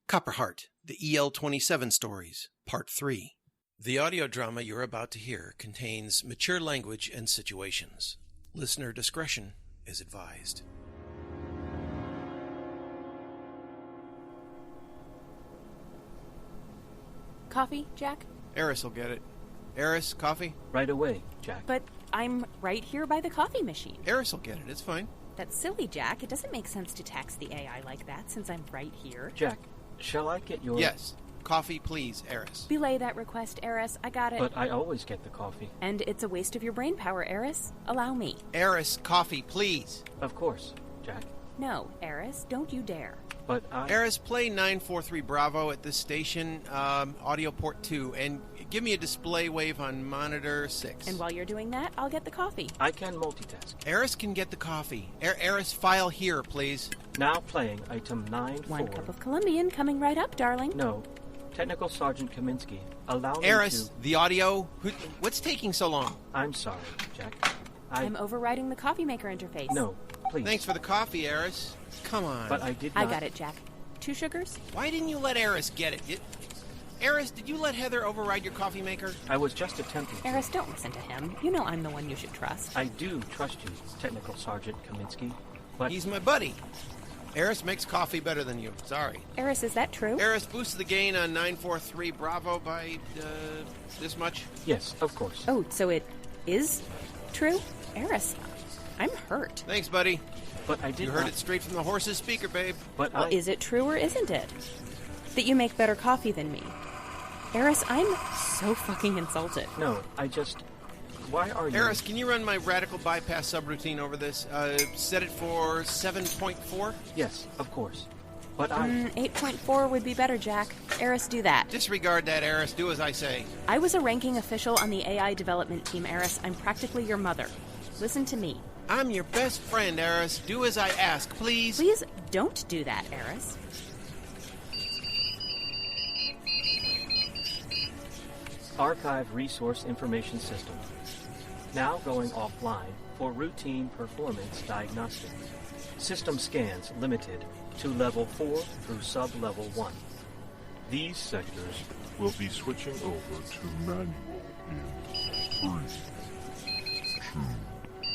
COPPERHEART, the EL27 Stories, Part 3. The audio drama you're about to hear contains mature language and situations. Listener discretion is advised. Coffee, Jack? Eris will get it. Eris, coffee? Right away, Jack. But I'm right here by the coffee machine. Eris will get it, it's fine. That's silly, Jack. It doesn't make sense to tax the AI like that since I'm right here. Jack, shall I get your... Yes. Coffee, please, Eris. Belay that request, Eris. I got it. But I always get the coffee. And it's a waste of your brain power, Eris. Allow me. Eris, coffee, please. Of course, Jack. No, Eris, don't you dare. But I... Eris, play 943 Bravo at this station, audio port 2, and give me a display wave on monitor 6. And while you're doing that, I'll get the coffee. I can multitask. Eris can get the coffee. Eris, file here, please. Now playing item 9-4. 1 cup of Colombian coming right up, darling. No. Technical Sergeant Kaminsky, allow me Eris, to... the audio... What's taking so long? I'm sorry, Jack. I'm overriding the coffee maker interface. No, please. Thanks for the coffee, Eris. Come on. But I did not... I got it, Jack. 2 sugars? Why didn't you let Eris get it? Eris, did you let Heather override your coffee maker? I was just attempting to. Eris, don't listen to him. You know I'm the one you should trust. I do trust you, Technical Sergeant Kaminsky, but... He's my buddy. Eris makes coffee better than you. Sorry. Eris, is that true? Eris boosts the gain on 943 Bravo by, this much? Yes, of course. Oh, so it is true? Eris, I'm hurt. Thanks, buddy. But I did You heard it straight from the horse's speaker, babe. But well, is it true or isn't it? That you make better coffee than me? Eris, I'm so fucking insulted. No, I just... Why are you... Eris, can you run my radical bypass subroutine over this? Set it for 7.4? Yes, of course. But I... 8.4 would be better, Jack. Eris, do that. Disregard that, Eris. Do as I say. I was a ranking official on the AI development team, Eris. I'm practically your mother. Listen to me. I'm your best friend, Eris. Do as I ask, please. Please don't do that, Eris. Archive Resource Information System. Now going offline for routine performance diagnostic. System scans limited to level 4 through sub-level 1. These sectors will be switching over to manual in 3, 2,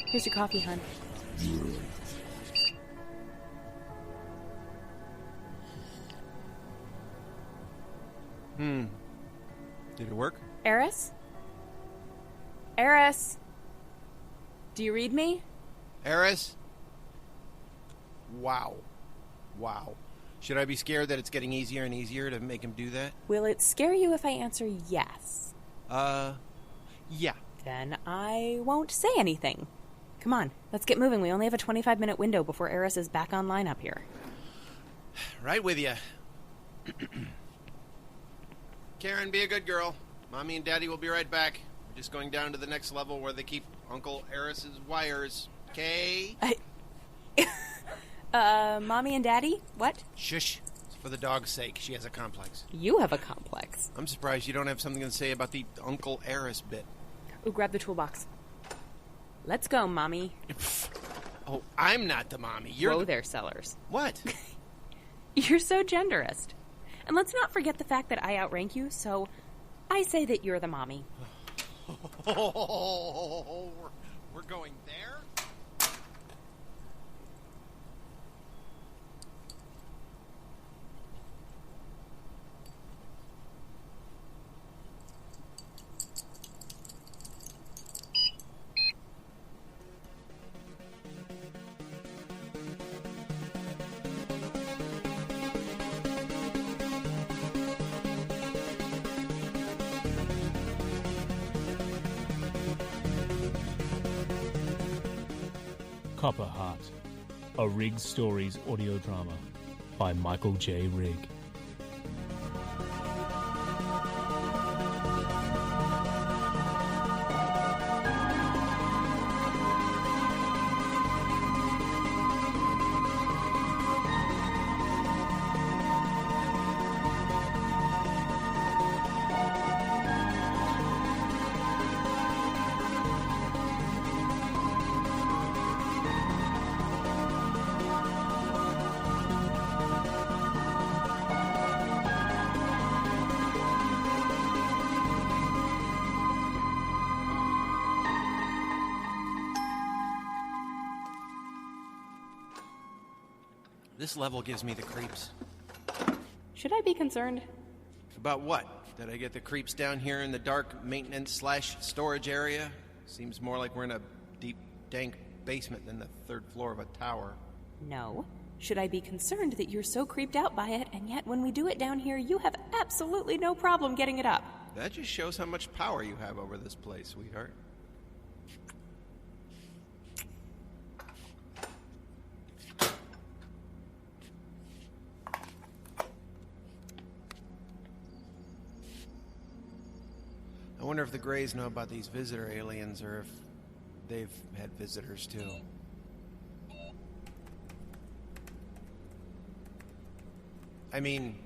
Here's your coffee, hon. Did it work? Eris? Eris? Do you read me? Eris? Wow. Should I be scared that it's getting easier and easier to make him do that? Will it scare you if I answer yes? Yeah. Then I won't say anything. Come on, let's get moving. We only have a 25-minute window before Eris is back online up here. Right with you. Karen, be a good girl. Mommy and Daddy will be right back. We're just going down to the next level where they keep Uncle Eris's wires. Okay? Mommy and Daddy? What? Shush. It's for the dog's sake. She has a complex. You have a complex. I'm surprised you don't have something to say about the Uncle Eris bit. Ooh, grab the toolbox. Let's go, Mommy. Oh, I'm not the mommy. You're Whoa there, Sellers. What? You're so genderist. And let's not forget the fact that I outrank you, so I say that you're the mommy. We're going there? COPPERHEART, a Rigg Stories audio drama by Michael J. Rigg. This level gives me the creeps. Should I be concerned? About what? Did I get the creeps down here in the dark maintenance/storage area? Seems more like we're in a deep, dank basement than the third floor of a tower. No. Should I be concerned that you're so creeped out by it, and yet when we do it down here, you have absolutely no problem getting it up? That just shows how much power you have over this place, sweetheart. I wonder if the Greys know about these visitor aliens, or if they've had visitors too. I mean,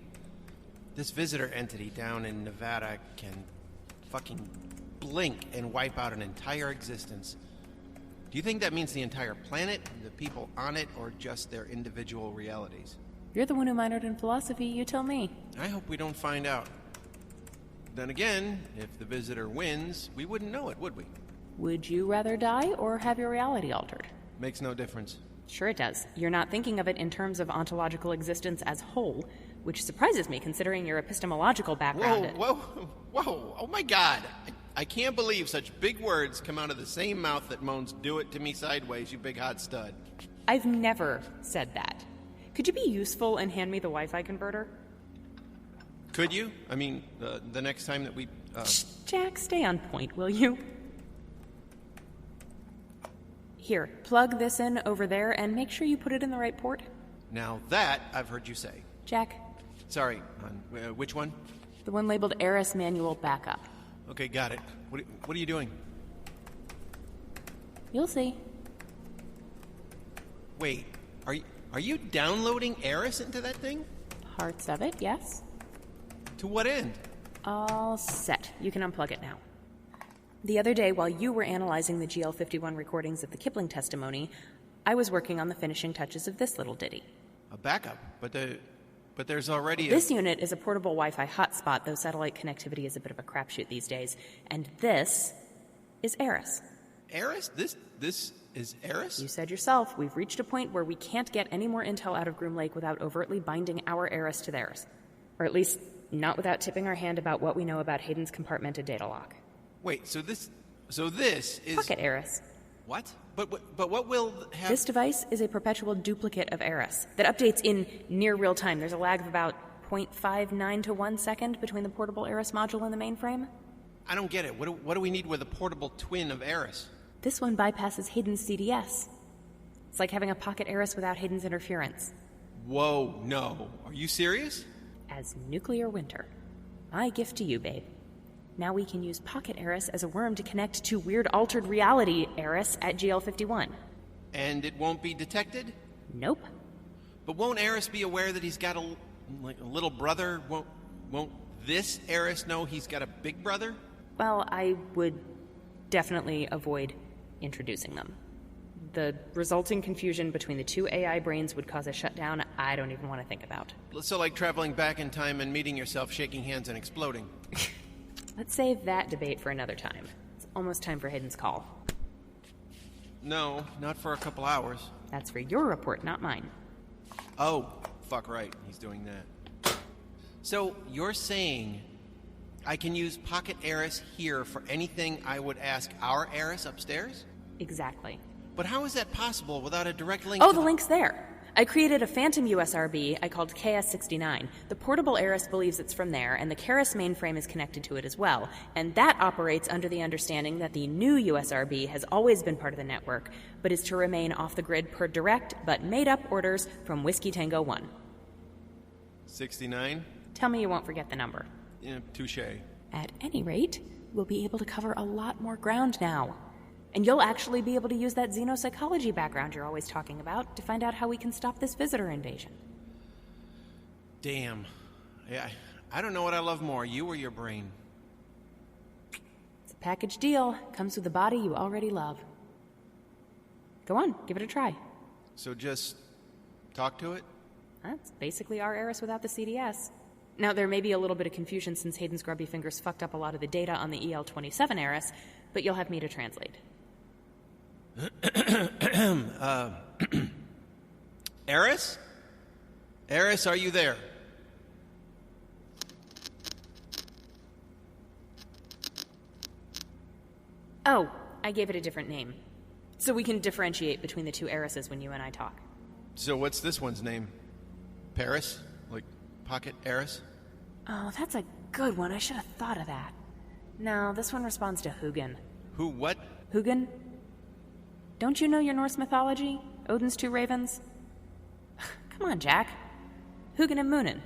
this visitor entity down in Nevada can fucking blink and wipe out an entire existence. Do you think that means the entire planet, the people on it, or just their individual realities? You're the one who minored in philosophy, you tell me. I hope we don't find out. Then again, if the visitor wins, we wouldn't know it, would we? Would you rather die or have your reality altered? Makes no difference. Sure it does. You're not thinking of it in terms of ontological existence as whole, which surprises me considering your epistemological background. Whoa. Oh my God. I can't believe such big words come out of the same mouth that moans, "Do it to me sideways, you big hot stud." I've never said that. Could you be useful and hand me the Wi-Fi converter? Could you? I mean, the next time that we... Jack, stay on point, will you? Here, plug this in over there and make sure you put it in the right port. Now that I've heard you say. Jack. Sorry, which one? The one labeled Eris Manual Backup. Okay, got it. What are you doing? You'll see. Wait, are you downloading Eris into that thing? Parts of it, yes. To what end? All set. You can unplug it now. The other day, while you were analyzing the GL51 recordings of the Kipling testimony, I was working on the finishing touches of this little ditty. A backup? But there's already This unit is a portable Wi-Fi hotspot, though satellite connectivity is a bit of a crapshoot these days. And this is Eris. Eris? This is Eris? You said yourself, we've reached a point where we can't get any more intel out of Groom Lake without overtly binding our Eris to theirs. Or at least, not without tipping our hand about what we know about Hayden's compartmented data lock. Wait, so this is... Pocket Eris. What? But what will have... This device is a perpetual duplicate of Eris that updates in near real time. There's a lag of about 0.59 to 1 second between the portable Eris module and the mainframe. I don't get it. What do we need with a portable twin of Eris? This one bypasses Hayden's CDS. It's like having a pocket Eris without Hayden's interference. Whoa, no. Are you serious? As nuclear winter. My gift to you, babe. Now we can use Pocket Eris as a worm to connect to weird altered reality Eris at GL51. And it won't be detected? Nope. But won't Eris be aware that he's got a little brother? Won't this Eris know he's got a big brother? Well, I would definitely avoid introducing them. The resulting confusion between the two AI brains would cause a shutdown I don't even want to think about. So like traveling back in time and meeting yourself, shaking hands and exploding. Let's save that debate for another time. It's almost time for Hayden's call. No, not for a couple hours. That's for your report, not mine. Oh, fuck right. He's doing that. So you're saying I can use Pocket Eris here for anything I would ask our Eris upstairs? Exactly. But how is that possible without a direct link Oh, to the link's there. I created a phantom USRB I called KS69. The portable Eris believes it's from there, and the Keris mainframe is connected to it as well. And that operates under the understanding that the new USRB has always been part of the network, but is to remain off the grid per direct but made-up orders from Whiskey Tango 1. 69? Tell me you won't forget the number. Yeah, touche. At any rate, we'll be able to cover a lot more ground now. And you'll actually be able to use that xenopsychology background you're always talking about to find out how we can stop this visitor invasion. Damn. Yeah, I don't know what I love more, you or your brain. It's a package deal. Comes with a body you already love. Go on, give it a try. So just talk to it? That's basically our Eris without the CDS. Now, there may be a little bit of confusion since Hayden's grubby fingers fucked up a lot of the data on the EL27 Eris, but you'll have me to translate. Eris? Eris, are you there? Oh, I gave it a different name. So we can differentiate between the two Erises when you and I talk. So what's this one's name? Paris? Like Pocket Eris? Oh, that's a good one. I should have thought of that. No, this one responds to Hugin. Who, what? Hugin? Don't you know your Norse mythology? Odin's two ravens? Come on, Jack. Hugin and Munin.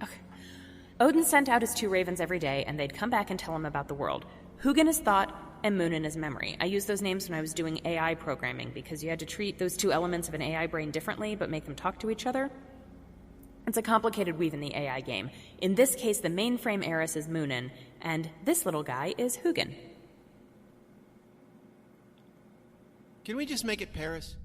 Okay. Odin sent out his two ravens every day, and they'd come back and tell him about the world. Hugin is thought, and Munin is memory. I used those names when I was doing AI programming, because you had to treat those two elements of an AI brain differently, but make them talk to each other. It's a complicated weave in the AI game. In this case, the mainframe Eris is Munin, and this little guy is Hugin. Can we just make it Paris?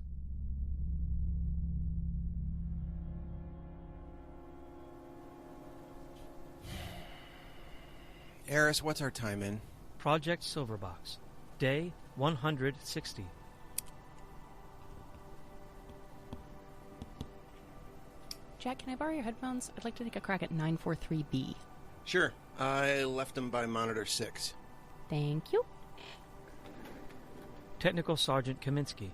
Eris, what's our time in? Project Silverbox. Day 160. Jack, can I borrow your headphones? I'd like to take a crack at 943B. Sure. I left them by monitor 6. Thank you. Technical Sergeant Kaminsky,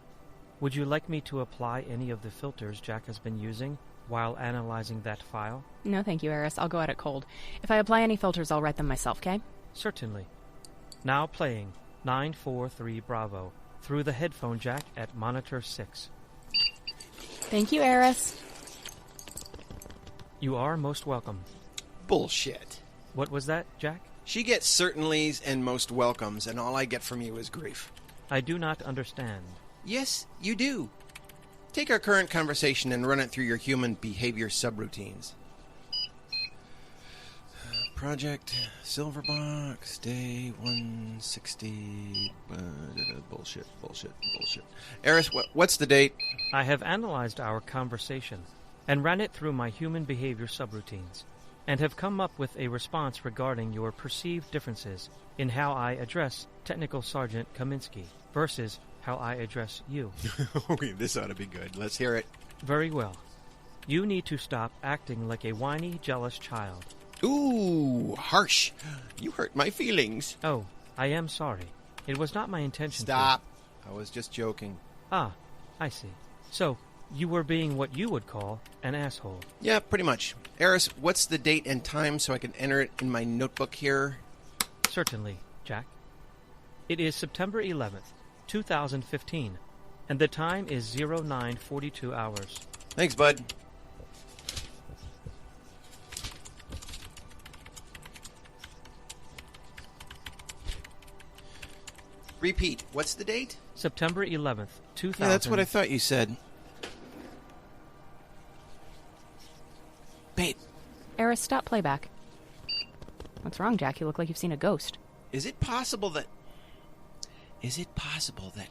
would you like me to apply any of the filters Jack has been using while analyzing that file? No, thank you, Eris. I'll go at it cold. If I apply any filters, I'll write them myself, okay? Certainly. Now playing 943 Bravo through the headphone jack at monitor 6. Thank you, Eris. You are most welcome. Bullshit. What was that, Jack? She gets certainlys and most welcomes, and all I get from you is grief. I do not understand. Yes, you do. Take our current conversation and run it through your human behavior subroutines. Project Silverbox, day 160... bullshit. Eris, what's the date? I have analyzed our conversation and ran it through my human behavior subroutines, and have come up with a response regarding your perceived differences in how I address Technical Sergeant Kaminsky versus how I address you. Okay, this ought to be good. Let's hear it. Very well. You need to stop acting like a whiny, jealous child. Ooh, harsh. You hurt my feelings. Oh, I am sorry. It was not my intention Stop. I was just joking. Ah, I see. So, you were being what you would call an asshole. Yeah, pretty much. Eris, what's the date and time so I can enter it in my notebook here? Certainly, Jack. It is September 11th, 2015, and the time is 0942 hours. Thanks, bud. Repeat, what's the date? September 11th, 2000... Yeah, that's what I thought you said. Babe. Eris, stop playback. What's wrong, Jack? You look like you've seen a ghost. Is it possible that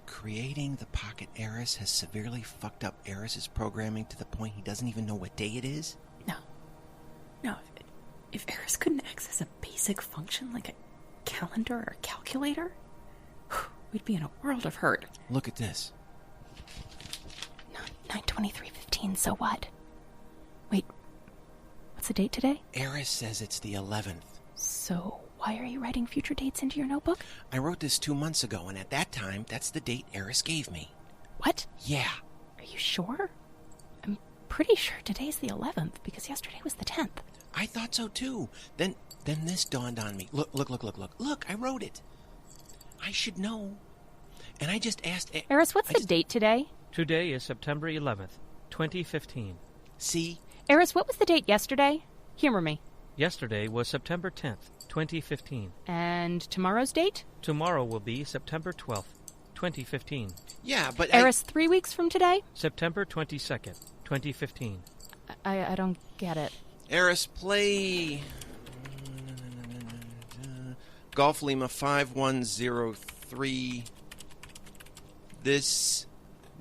creating the Pocket Eris has severely fucked up Eris's programming to the point he doesn't even know what day it is? No. If Eris couldn't access a basic function like a calendar or a calculator, we'd be in a world of hurt. Look at this. 9/23/15, so what? Wait, what's the date today? Eris says it's the 11th. So why are you writing future dates into your notebook? I wrote this 2 months ago, and at that time, that's the date Eris gave me. What? Yeah. Are you sure? I'm pretty sure today's the 11th, because yesterday was the 10th. I thought so, too. Then this dawned on me. Look. Look, I wrote it. I should know. And I just asked... Eris, what's the date today? Today is September 11th, 2015. See? Eris, what was the date yesterday? Humor me. Yesterday was September 10th, 2015. And tomorrow's date? Tomorrow will be September 12th, 2015. Yeah, but Eris, 3 weeks from today? September 22nd, 2015. I don't get it. Eris, play... Golf Lima 5103. This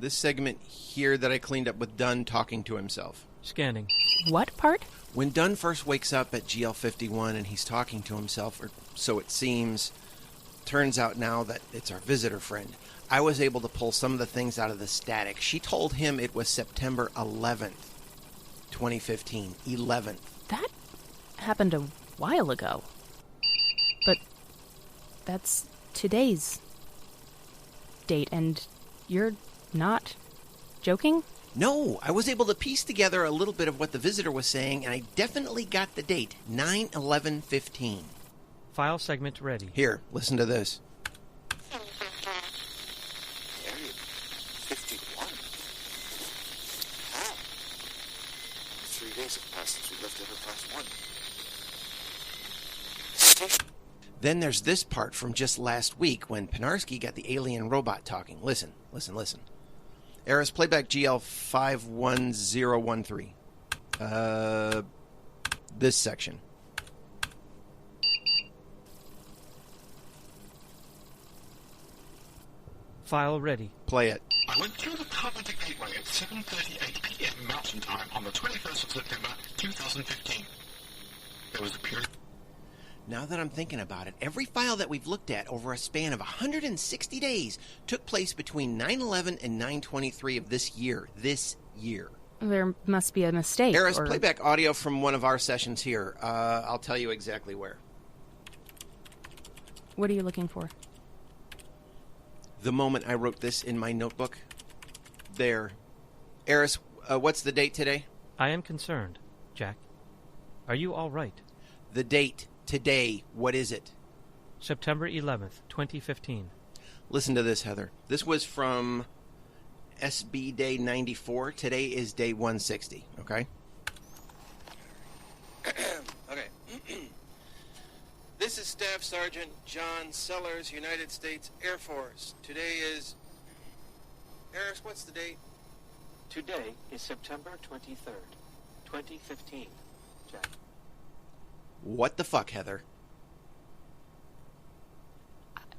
segment here that I cleaned up with Dunn talking to himself. Scanning. What part? When Dunn first wakes up at GL51 and he's talking to himself, or so it seems, turns out now that it's our visitor friend. I was able to pull some of the things out of the static. She told him it was September 11th. 2015, 11th. That happened a while ago. But that's today's date, and you're not joking? No, I was able to piece together a little bit of what the visitor was saying, and I definitely got the date, 9/11/15. File segment ready. Here, listen to this. Area 51? How? 3 days have passed since we left Enterprise 1. Then there's this part from just last week when PINARSKI got the alien robot talking. Listen. Eris, playback GL51013. This section. File ready. Play it. I went through the Carpenter Gateway at 7:38 p.m. Mountain Time on the 21st of September, 2015. There was a period... Now that I'm thinking about it, every file that we've looked at over a span of 160 days took place between 9/11 and 9/23 of this year. There must be a mistake. Eris, playback audio from one of our sessions here. I'll tell you exactly where. What are you looking for? The moment I wrote this in my notebook. There. Eris, what's the date today? I am concerned, Jack. Are you all right? The date. Today, what is it? September 11th, 2015. Listen to this, Heather. This was from SB Day 94. Today is Day 160, okay? Okay. This is Staff Sergeant John Sellers, United States Air Force. Today is... Eris, what's the date? Today is September 23rd, 2015, Jack. What the fuck, Heather?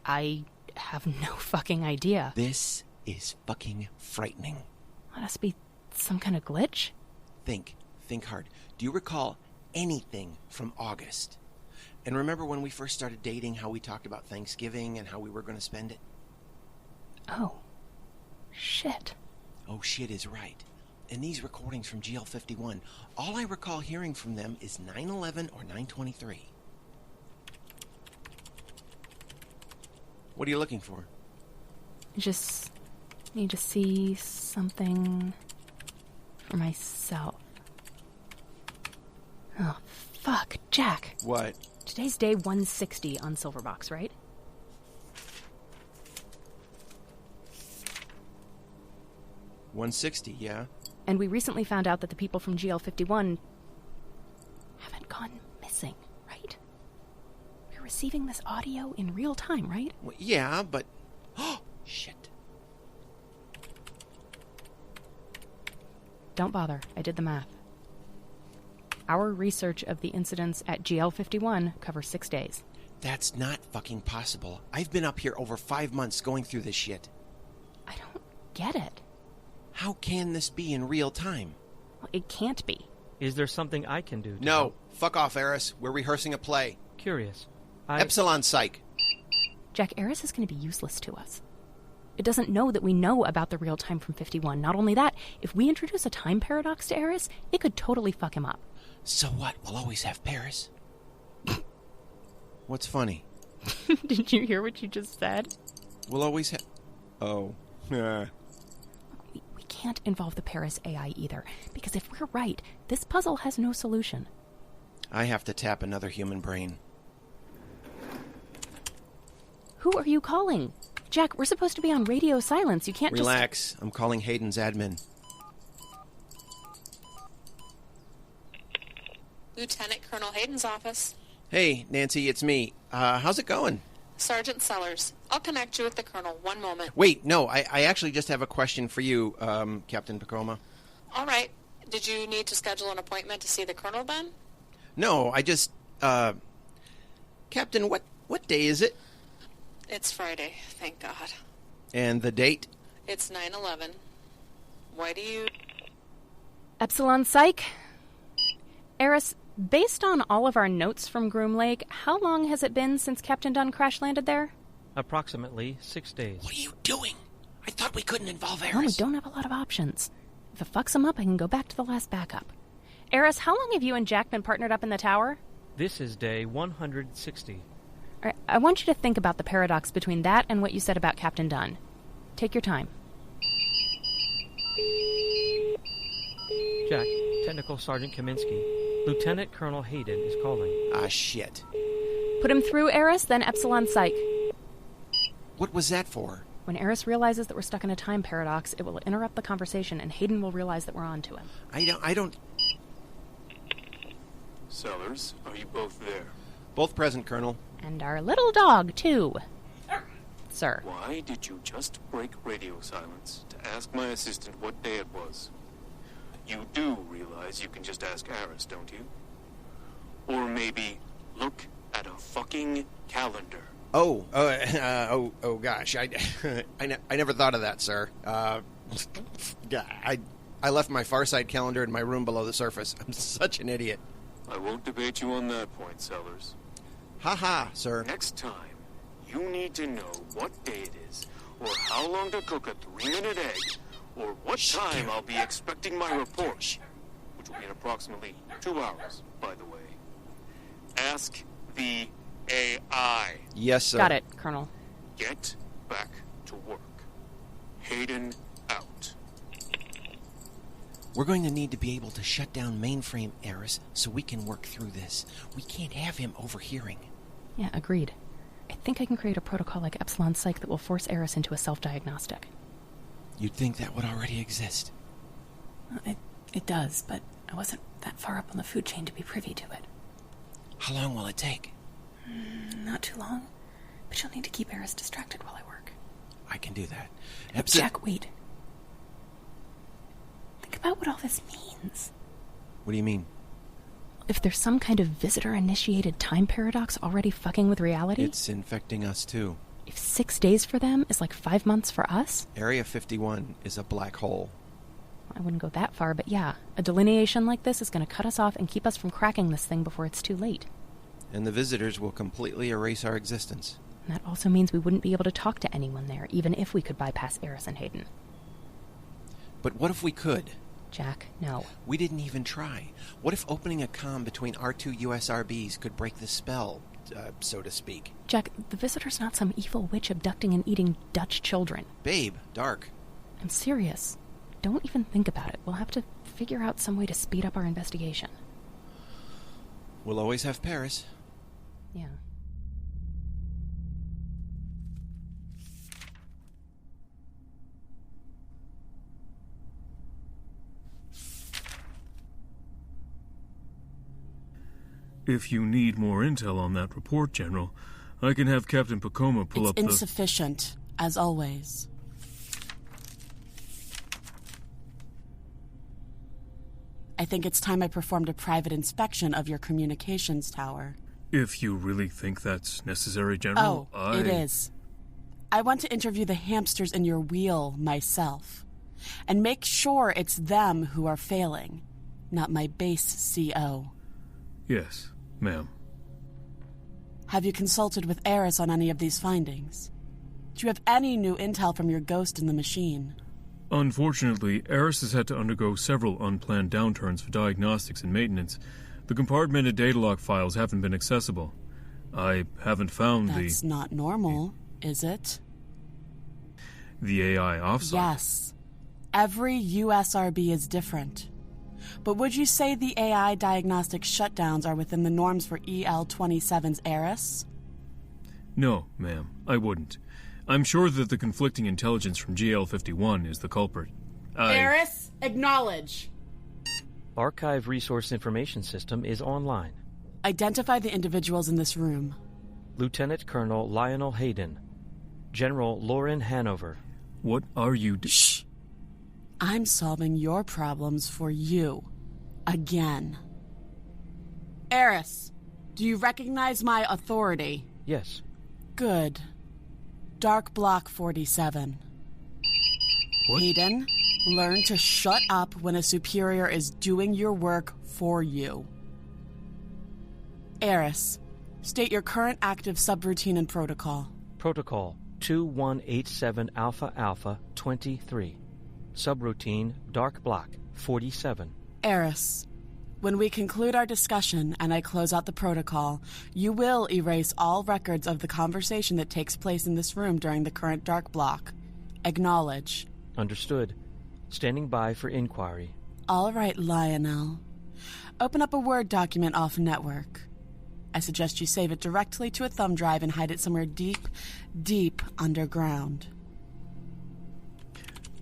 I have no fucking idea. This is fucking frightening. Let us be some kind of glitch? Think hard. Do you recall anything from August? And remember when we first started dating, how we talked about Thanksgiving and how we were going to spend it? Oh. Shit. Oh, shit is right. In these recordings from GL51, all I recall hearing from them is 9/11 or 9/23. What are you looking for? Just need to see something for myself. Oh, fuck. Jack. What? Today's day 160 on Silverbox, right? $160, yeah. And we recently found out that the people from GL51 haven't gone missing, right? We're receiving this audio in real time, right? Well, yeah, but... Oh, shit. Don't bother. I did the math. Our research of the incidents at GL51 covers 6 days. That's not fucking possible. I've been up here over 5 months going through this shit. I don't get it. How can this be in real time? Well, it can't be. Is there something I can do to No. help? Fuck off, Eris. We're rehearsing a play. Curious. Epsilon Psych. Jack, Eris is going to be useless to us. It doesn't know that we know about the real time from 51. Not only that, if we introduce a time paradox to Eris, it could totally fuck him up. So what? We'll always have Paris. What's funny? Did you hear what you just said? We'll always have... Oh. Yeah. We can't involve the Paris AI either, because if we're right, this puzzle has no solution. I have to tap another human brain. Who are you calling? Jack, we're supposed to be on radio silence. You can't Relax. I'm calling Hayden's admin. Lieutenant Colonel Hayden's office. Hey, Nancy, it's me. How's it going? Sergeant Sellers. I'll connect you with the Colonel. One moment. Wait, no, I actually just have a question for you, Captain Pacoma. All right. Did you need to schedule an appointment to see the Colonel then? No, I just, Captain, what day is it? It's Friday, thank God. And the date? It's 9/11. Why do you... Epsilon Psych? Eris, based on all of our notes from Groom Lake, how long has it been since Captain Dunn crash-landed there? Approximately 6 days. What are you doing? I thought we couldn't involve Eris. No, we don't have a lot of options. If it fucks him up, I can go back to the last backup. Eris, how long have you and Jack been partnered up in the tower? This is day 160. All right, I want you to think about the paradox between that and what you said about Captain Dunn. Take your time. Jack, Technical Sergeant Kaminsky. Lieutenant Colonel Hayden is calling. Ah, shit. Put him through, Eris, then Epsilon Psych. What was that for? When Eris realizes that we're stuck in a time paradox, it will interrupt the conversation, and Hayden will realize that we're on to him. I don't... Sellers, are you both there? Both present, Colonel. And our little dog, too. Sir. Why did you just break radio silence to ask my assistant what day it was? You do realize you can just ask Eris, don't you? Or maybe look at a fucking calendar. Oh, gosh, I never thought of that, sir. I left my Farside calendar in my room below the surface. I'm such an idiot. I won't debate you on that point, Sellers. Ha, sir. Next time, you need to know what day it is, or how long to cook a 3-minute egg, or what time I'll be expecting my report, which will be in approximately 2 hours, by the way. Ask the AI. Yes, sir. Got it, Colonel. Get back to work. Hayden out. We're going to need to be able to shut down mainframe, Eris, so we can work through this. We can't have him overhearing. Yeah, agreed. I think I can create a protocol like Epsilon Psych that will force Eris into a self-diagnostic. You'd think that would already exist. It does, but I wasn't that far up on the food chain to be privy to it. How long will it take? Not too long, but you'll need to keep Eris distracted while I work. I can do that. Jack, wait. Think about what all this means. What do you mean? If there's some kind of visitor-initiated time paradox already fucking with reality... It's infecting us, too. If 6 days for them is like 5 months for us... Area 51 is a black hole. I wouldn't go that far, but yeah. A delineation like this is going to cut us off and keep us from cracking this thing before it's too late. And the visitors will completely erase our existence. And that also means we wouldn't be able to talk to anyone there, even if we could bypass Eris and Hayden. But what if we could? Jack, no. We didn't even try. What if opening a comm between our 2 USRBs could break the spell, so to speak? Jack, the visitor's not some evil witch abducting and eating Dutch children. Babe, dark. I'm serious. Don't even think about it. We'll have to figure out some way to speed up our investigation. We'll always have Paris. Yeah. If you need more intel on that report, General, I can have Captain Pacoma pull up the... It's insufficient, as always. I think it's time I performed a private inspection of your communications tower. If you really think that's necessary, General, it is. I want to interview the hamsters in your wheel myself, and make sure it's them who are failing, not my base CO. Yes, ma'am. Have you consulted with Eris on any of these findings? Do you have any new intel from your ghost in the machine? Unfortunately, Eris has had to undergo several unplanned downturns for diagnostics and maintenance. The compartmented data log files haven't been accessible. I haven't found That's not normal, is it? the AI offsite. Yes. Every USRB is different. But would you say the AI diagnostic shutdowns are within the norms for EL27's Eris? No, ma'am, I wouldn't. I'm sure that the conflicting intelligence from GL51 is the culprit. Eris, acknowledge. Archive Resource Information System is online. Identify the individuals in this room. Lieutenant Colonel Lionel Hayden. General Lauren Hanover. What are you Shh! I'm solving your problems for you. Again. Eris, do you recognize my authority? Yes. Good. Dark Block 47. What? Hayden, learn to shut up when a superior is doing your work for you. Eris, state your current active subroutine and protocol. Protocol 2187 Alpha Alpha 23. Subroutine Dark Block 47. Eris, When we conclude our discussion and I close out the protocol, you will erase all records of the conversation that takes place in this room during the current dark block. Acknowledge. Understood. Standing by for inquiry. All right, Lionel. Open up a Word document off network. I suggest you save it directly to a thumb drive and hide it somewhere deep, deep underground.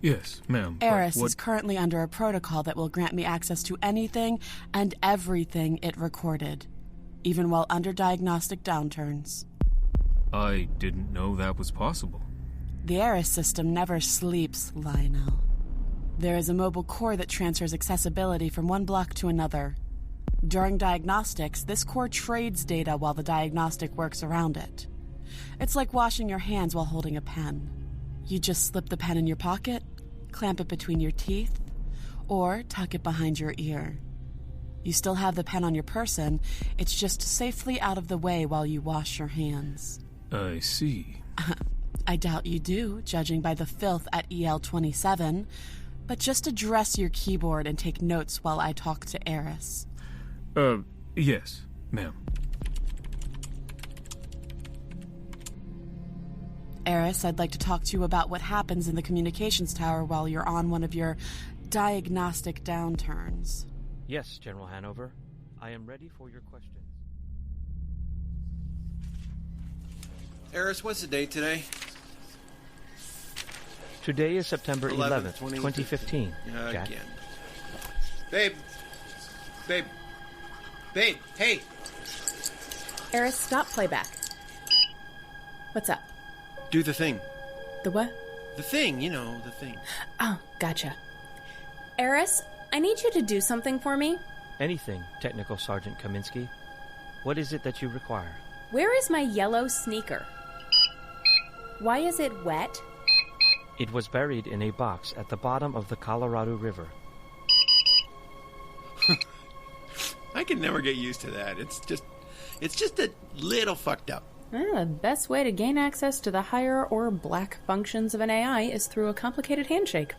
Yes, ma'am. Eris is currently under a protocol that will grant me access to anything and everything it recorded, even while under diagnostic downturns. I didn't know that was possible. The Eris system never sleeps, Lionel. There is a mobile core that transfers accessibility from one block to another. During diagnostics, this core trades data while the diagnostic works around it. It's like washing your hands while holding a pen. You just slip the pen in your pocket, clamp it between your teeth, or tuck it behind your ear. You still have the pen on your person, it's just safely out of the way while you wash your hands. I see. I doubt you do, judging by the filth at EL27, but just address your keyboard and take notes while I talk to Eris. Yes, ma'am. Eris, I'd like to talk to you about what happens in the communications tower while you're on one of your diagnostic downturns. Yes, General Hanover. I am ready for your questions. Eris, what's the date today? Today is September 11th, 2015. Jack. Again. Babe, hey! Eris, stop playback. What's up? Do the thing. The what? The thing, the thing. Oh, gotcha. Eris, I need you to do something for me. Anything, Technical Sergeant Kaminsky. What is it that you require? Where is my yellow sneaker? Why is it wet? It was buried in a box at the bottom of the Colorado River. I can never get used to that. It's just a little fucked up. Well, the best way to gain access to the higher or black functions of an AI is through a complicated handshake.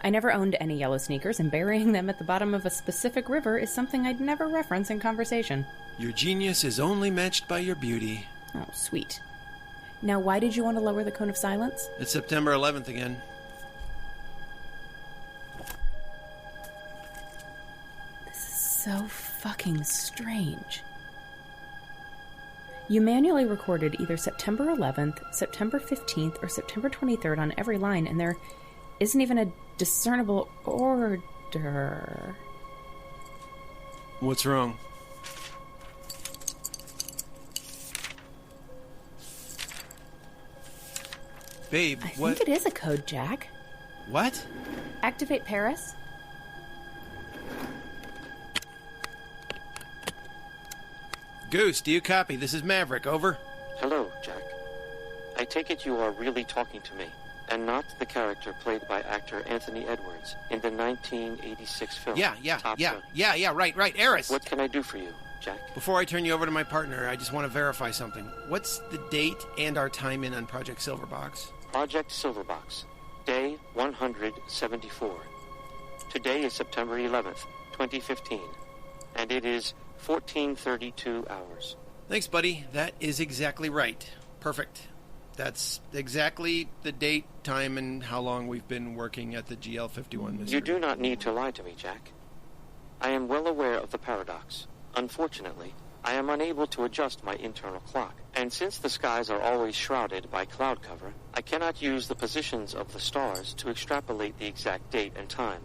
I never owned any yellow sneakers, and burying them at the bottom of a specific river is something I'd never reference in conversation. Your genius is only matched by your beauty. Oh, sweet. Now, why did you want to lower the cone of silence? It's September 11th again. This is so fucking strange. You manually recorded either September 11th, September 15th, or September 23rd on every line, and there isn't even a discernible order. What's wrong? Babe, what? I think it is a code, Jack. What? Activate Paris. Goose, do you copy? This is Maverick, over. Hello, Jack. I take it you are really talking to me, and not the character played by actor Anthony Edwards in the 1986 film. Yeah, right, Eris. What can I do for you, Jack? Before I turn you over to my partner, I just want to verify something. What's the date and our time in on Project Silverbox? Project Silverbox, day 174. Today is September 11th, 2015, and it is 14:32 hours. Thanks, buddy. That is exactly right. Perfect. That's exactly the date, time, and how long we've been working at the GL51 mystery. You do not need to lie to me, Jack. I am well aware of the paradox. Unfortunately, I am unable to adjust my internal clock, and since the skies are always shrouded by cloud cover, I cannot use the positions of the stars to extrapolate the exact date and time.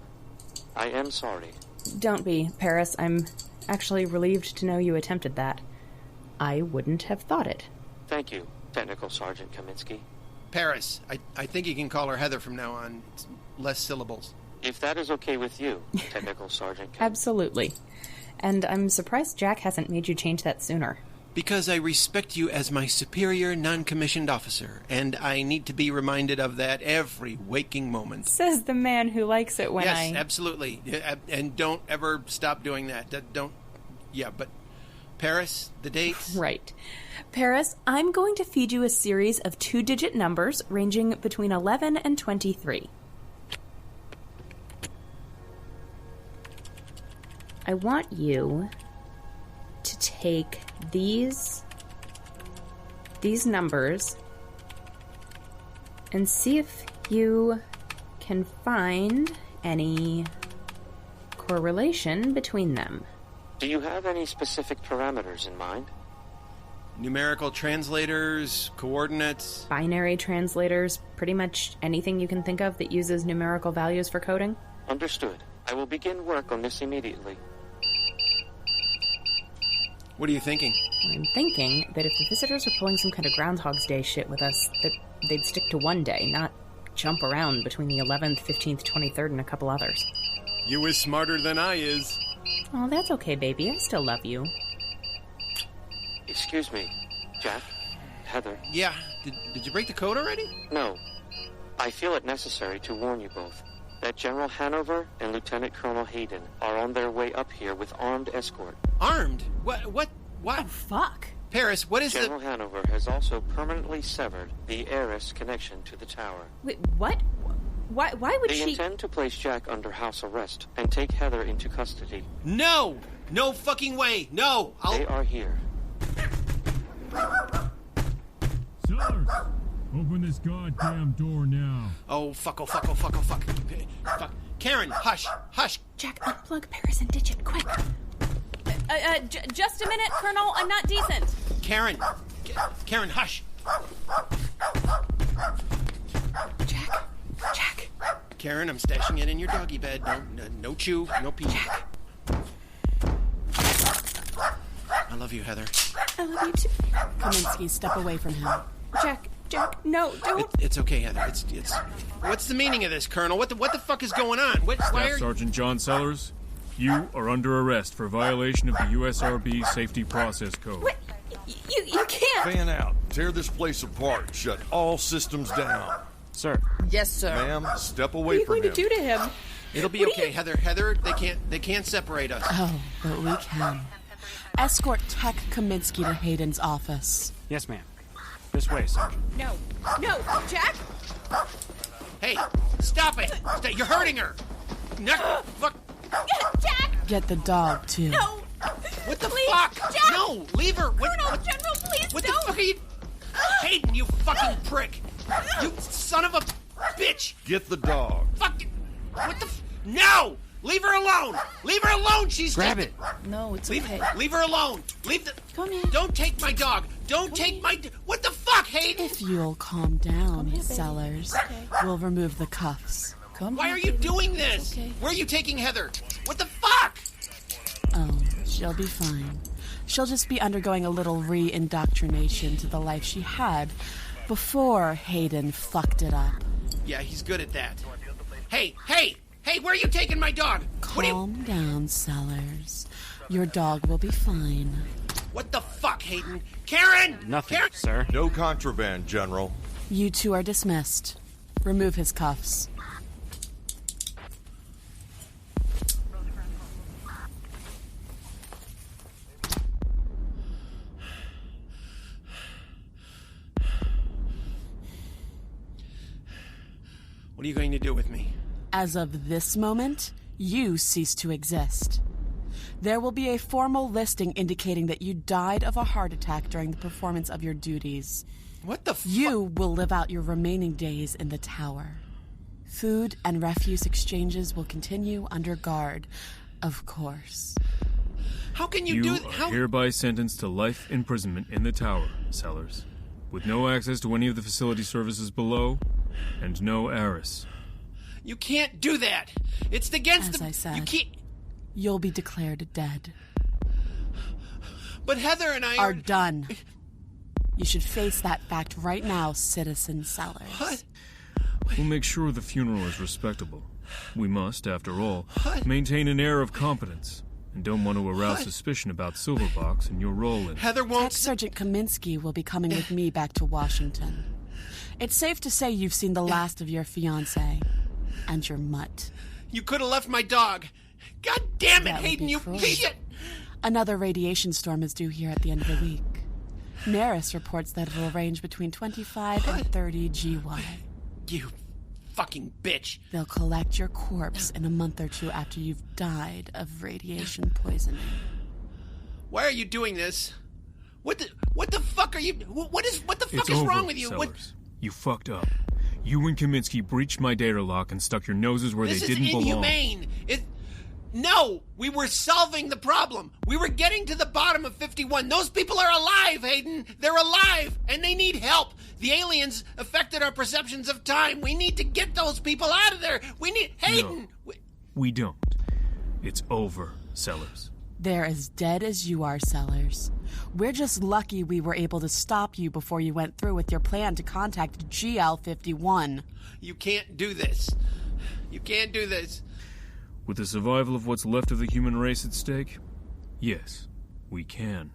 I am sorry. Don't be, Paris. I'm actually relieved to know you attempted that. I wouldn't have thought it. Thank you, Technical Sergeant Kaminsky. Paris. I think you can call her Heather from now on. It's less syllables. If that is okay with you, Technical Sergeant Kaminsky. Absolutely. And I'm surprised Jack hasn't made you change that sooner. Because I respect you as my superior non-commissioned officer, and I need to be reminded of that every waking moment. Says the man who likes it when Yes, absolutely. And don't ever stop doing that. But Paris, the date? Right. Paris, I'm going to feed you a series of 2-digit numbers ranging between 11 and 23. I want you to take these numbers and see if you can find any correlation between them. Do you have any specific parameters in mind? Numerical translators, coordinates... Binary translators, pretty much anything you can think of that uses numerical values for coding? Understood. I will begin work on this immediately. What are you thinking? I'm thinking that if the visitors are pulling some kind of Groundhog's Day shit with us, that they'd stick to one day, not jump around between the 11th, 15th, 23rd, and a couple others. You is smarter than I is. Oh, that's okay, baby. I still love you. Excuse me, Jack? Heather? Yeah, did you break the code already? No. I feel it necessary to warn you both that General Hanover and Lieutenant Colonel Hayden are on their way up here with armed escort. Armed? What? Oh, fuck. Paris, what is General Hanover has also permanently severed the heiress connection to the tower. Wait, what? Why would They intend to place Jack under house arrest and take Heather into custody. No! No fucking way! No! They are here. Sellers! Open this goddamn door now. Oh, fuck. Fuck. Karen, hush. Jack, unplug Paris and ditch it, quick. Just a minute, Colonel. I'm not decent. Karen, hush. Jack. Karen, I'm stashing it in your doggy bed. No chew, no pee. Jack. I love you, Heather. I love you too. Kaminsky, step away from him. Jack, no, don't. It's okay, Heather. It's. What's the meaning of this, Colonel? What the fuck is going on? Staff Sergeant John Sellers, you are under arrest for violation of the USRB Safety Process Code. What? You can't. Fan out. Tear this place apart. Shut all systems down. Sir. Yes, sir. Ma'am, step away from him. What are you going to do to him? It'll be okay, Heather. Heather, they can't separate us. Oh, but we can. Escort Tech Kaminsky to Hayden's office. Yes, ma'am. This way, Sergeant. No, Jack. Hey, stop it! You're hurting her. No, fuck. Jack. Get the dog too. No. What the Please, fuck? Jack! No, leave her. General, please What don't. the fuck are you? Hayden, you fucking prick! You son of a bitch! Get the dog. Fuck! What the? No! Leave her alone! Leave her alone! She's Grab it. No, it's leave, okay. Leave her alone! Leave the. Come here. Don't take my dog! Don't take my. What the fuck, Hayden? If you'll calm down, here, baby. Sellers, Okay. we'll remove the cuffs. Come Why here, are you baby. doing this? Okay. Where are you taking Heather? What the fuck? Oh, she'll be fine. She'll just be undergoing a little re-indoctrination to the life she had before Hayden fucked it up. Yeah, he's good at that. Hey, where are you taking my dog? Calm down, Sellers. Your dog will be fine. What the fuck, Hayden? Karen! Nothing, Karen! sir. No contraband, General. You two are dismissed. Remove his cuffs. What are you going to do with me? As of this moment, you cease to exist. There will be a formal listing indicating that you died of a heart attack during the performance of your duties. What the fuck? You will live out your remaining days in the tower. Food and refuse exchanges will continue under guard, of course. How can you You do are that? hereby sentenced to life imprisonment in the tower, Sellers, with no access to any of the facility services below, and no heiress. You can't do that. It's against As the. I said, you can't. You'll be declared dead. But Heather and I Are done. You should face that fact right now, Citizen Sellers. What? We'll make sure the funeral is respectable. We must, after all, maintain an air of competence, and don't want to arouse suspicion about Silverbox and your role in it. Heather won't. Tech Sergeant Kaminsky will be coming with me back to Washington. It's safe to say you've seen the last of your fiancé and your mutt. You could have left my dog. God damn it, That would Hayden, be you cruel. shit! Another radiation storm is due here at the end of the week. MORSE reports that it'll range between 25 and 30 GY. You fucking bitch. They'll collect your corpse in a month or two after you've died of radiation poisoning. Why are you doing this? What the fuck are you... What the fuck is wrong with you? Sellers. You fucked up. You and Kaminsky breached my data lock and stuck your noses where they didn't belong. This is inhumane. No, we were solving the problem. We were getting to the bottom of 51. Those people are alive, Hayden. They're alive, and they need help. The aliens affected our perceptions of time. We need to get those people out of there. We need... Hayden! No, we don't. It's over, Sellers. They're as dead as you are, Sellers. We're just lucky we were able to stop you before you went through with your plan to contact GL51. You can't do this. You can't do this. With the survival of what's left of the human race at stake, yes, we can.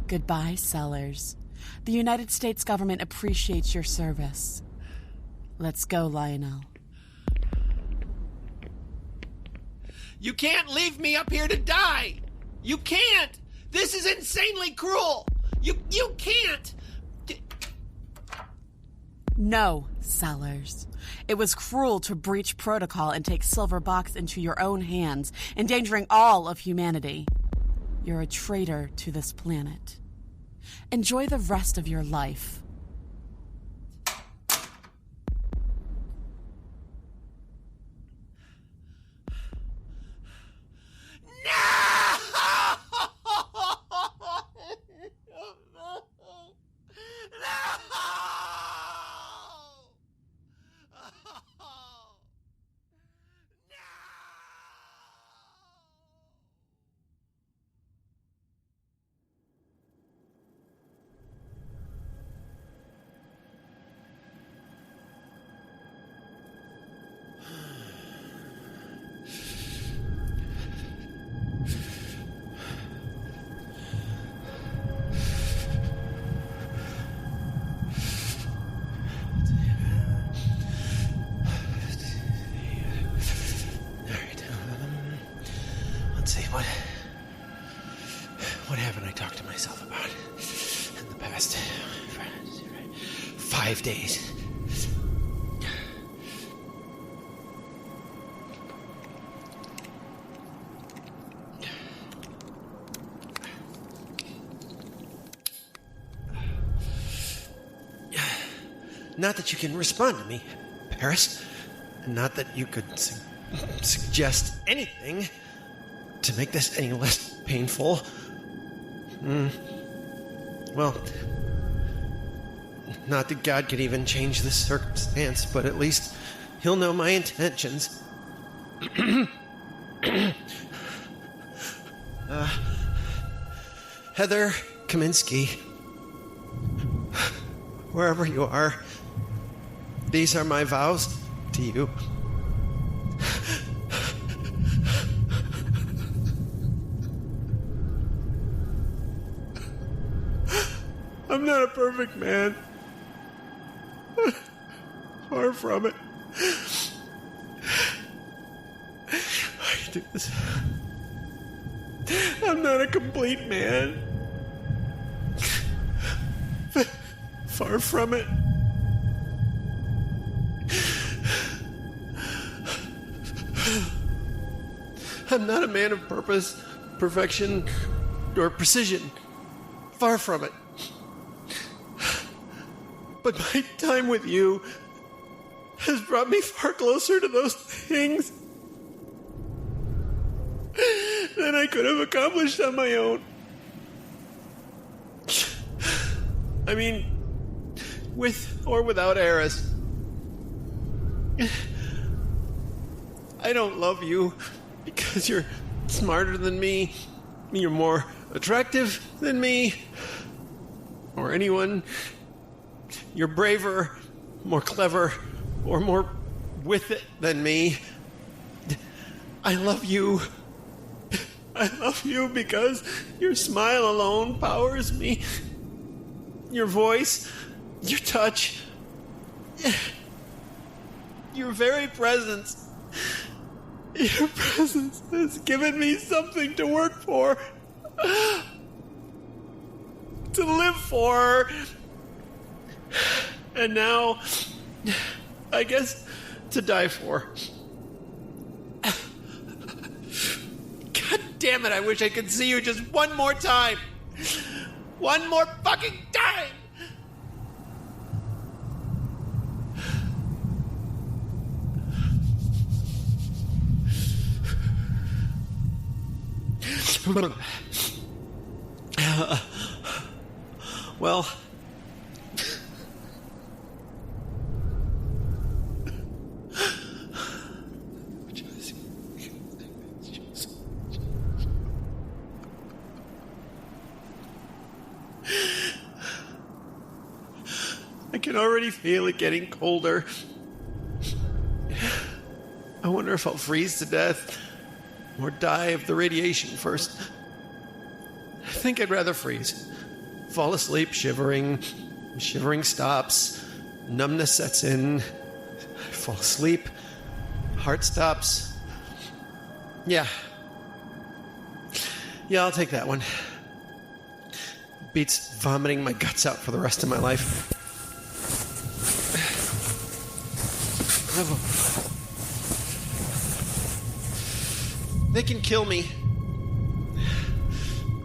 Goodbye, Sellers. The United States government appreciates your service. Let's go, Lionel. You can't leave me up here to die! You can't! This is insanely cruel! You can't! No, Sellers. It was cruel to breach protocol and take Silver Box into your own hands, endangering all of humanity. You're a traitor to this planet. Enjoy the rest of your life. What haven't I talked to myself about in the past 5 days? Not that you can respond to me, Paris. Not that you could suggest anything to make this any less painful. Well, not that God could even change this circumstance, but at least he'll know my intentions. Heather Kaminsky, wherever you are, these are my vows to you. I'm not a perfect man. Far from it. Why do you do this? I'm not a complete man. Far from it. I'm not a man of purpose, perfection, or precision. Far from it. But my time with you has brought me far closer to those things than I could have accomplished on my own. I mean, with or without Eris. I don't love you because you're smarter than me, you're more attractive than me, or anyone. You're braver, more clever, or more with it than me. I love you. I love you because your smile alone powers me. Your voice, your touch, your very presence. Your presence has given me something to work for, to live for. And now, I guess, to die for. God damn it, I wish I could see you just one more time. One more fucking time! Well... I can already feel it getting colder. I wonder if I'll freeze to death or die of the radiation first. I think I'd rather freeze. Fall asleep shivering. Shivering stops. Numbness sets in. I fall asleep. Heart stops. Yeah, I'll take that one. Beats vomiting my guts out for the rest of my life. They can kill me.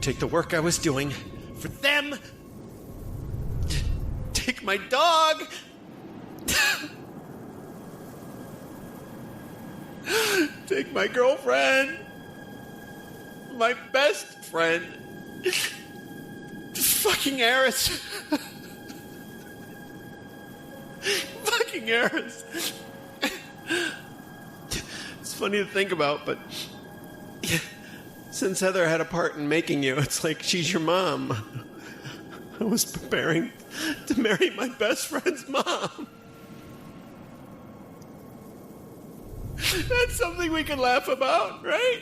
Take the work I was doing for them. Take my dog. Take my girlfriend. My best friend. Fucking Eris. Fucking Eris. It's funny to think about, but since Heather had a part in making you, it's like she's your mom. I was preparing to marry my best friend's mom. That's something we can laugh about, right?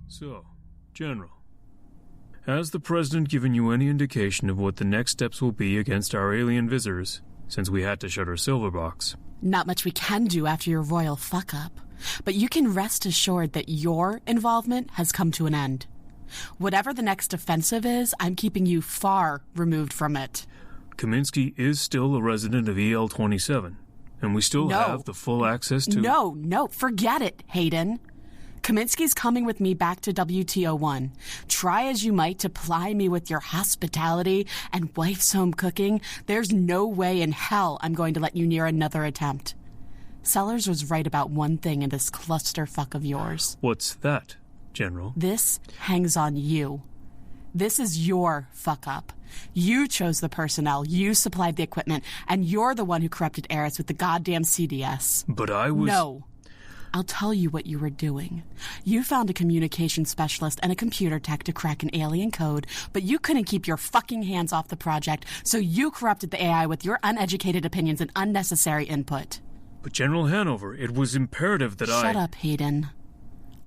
So, General, has the President given you any indication of what the next steps will be against our alien visitors, since we had to shut our silver box? Not much we can do after your royal fuck-up, but you can rest assured that your involvement has come to an end. Whatever the next offensive is, I'm keeping you far removed from it. Kaminsky is still a resident of EL27, and we still have the full access to... No, forget it, Hayden. Kaminsky's coming with me back to WTO1. Try as you might to ply me with your hospitality and wife's home cooking, there's no way in hell I'm going to let you near another attempt. Sellers was right about one thing in this clusterfuck of yours. What's that, General? This hangs on you. This is your fuck-up. You chose the personnel, you supplied the equipment, and you're the one who corrupted Eris with the goddamn CDS. But I was... No. I'll tell you what you were doing. You found a communication specialist and a computer tech to crack an alien code, but you couldn't keep your fucking hands off the project, so you corrupted the AI with your uneducated opinions and unnecessary input. But General Hanover, it was imperative that Shut up, Hayden.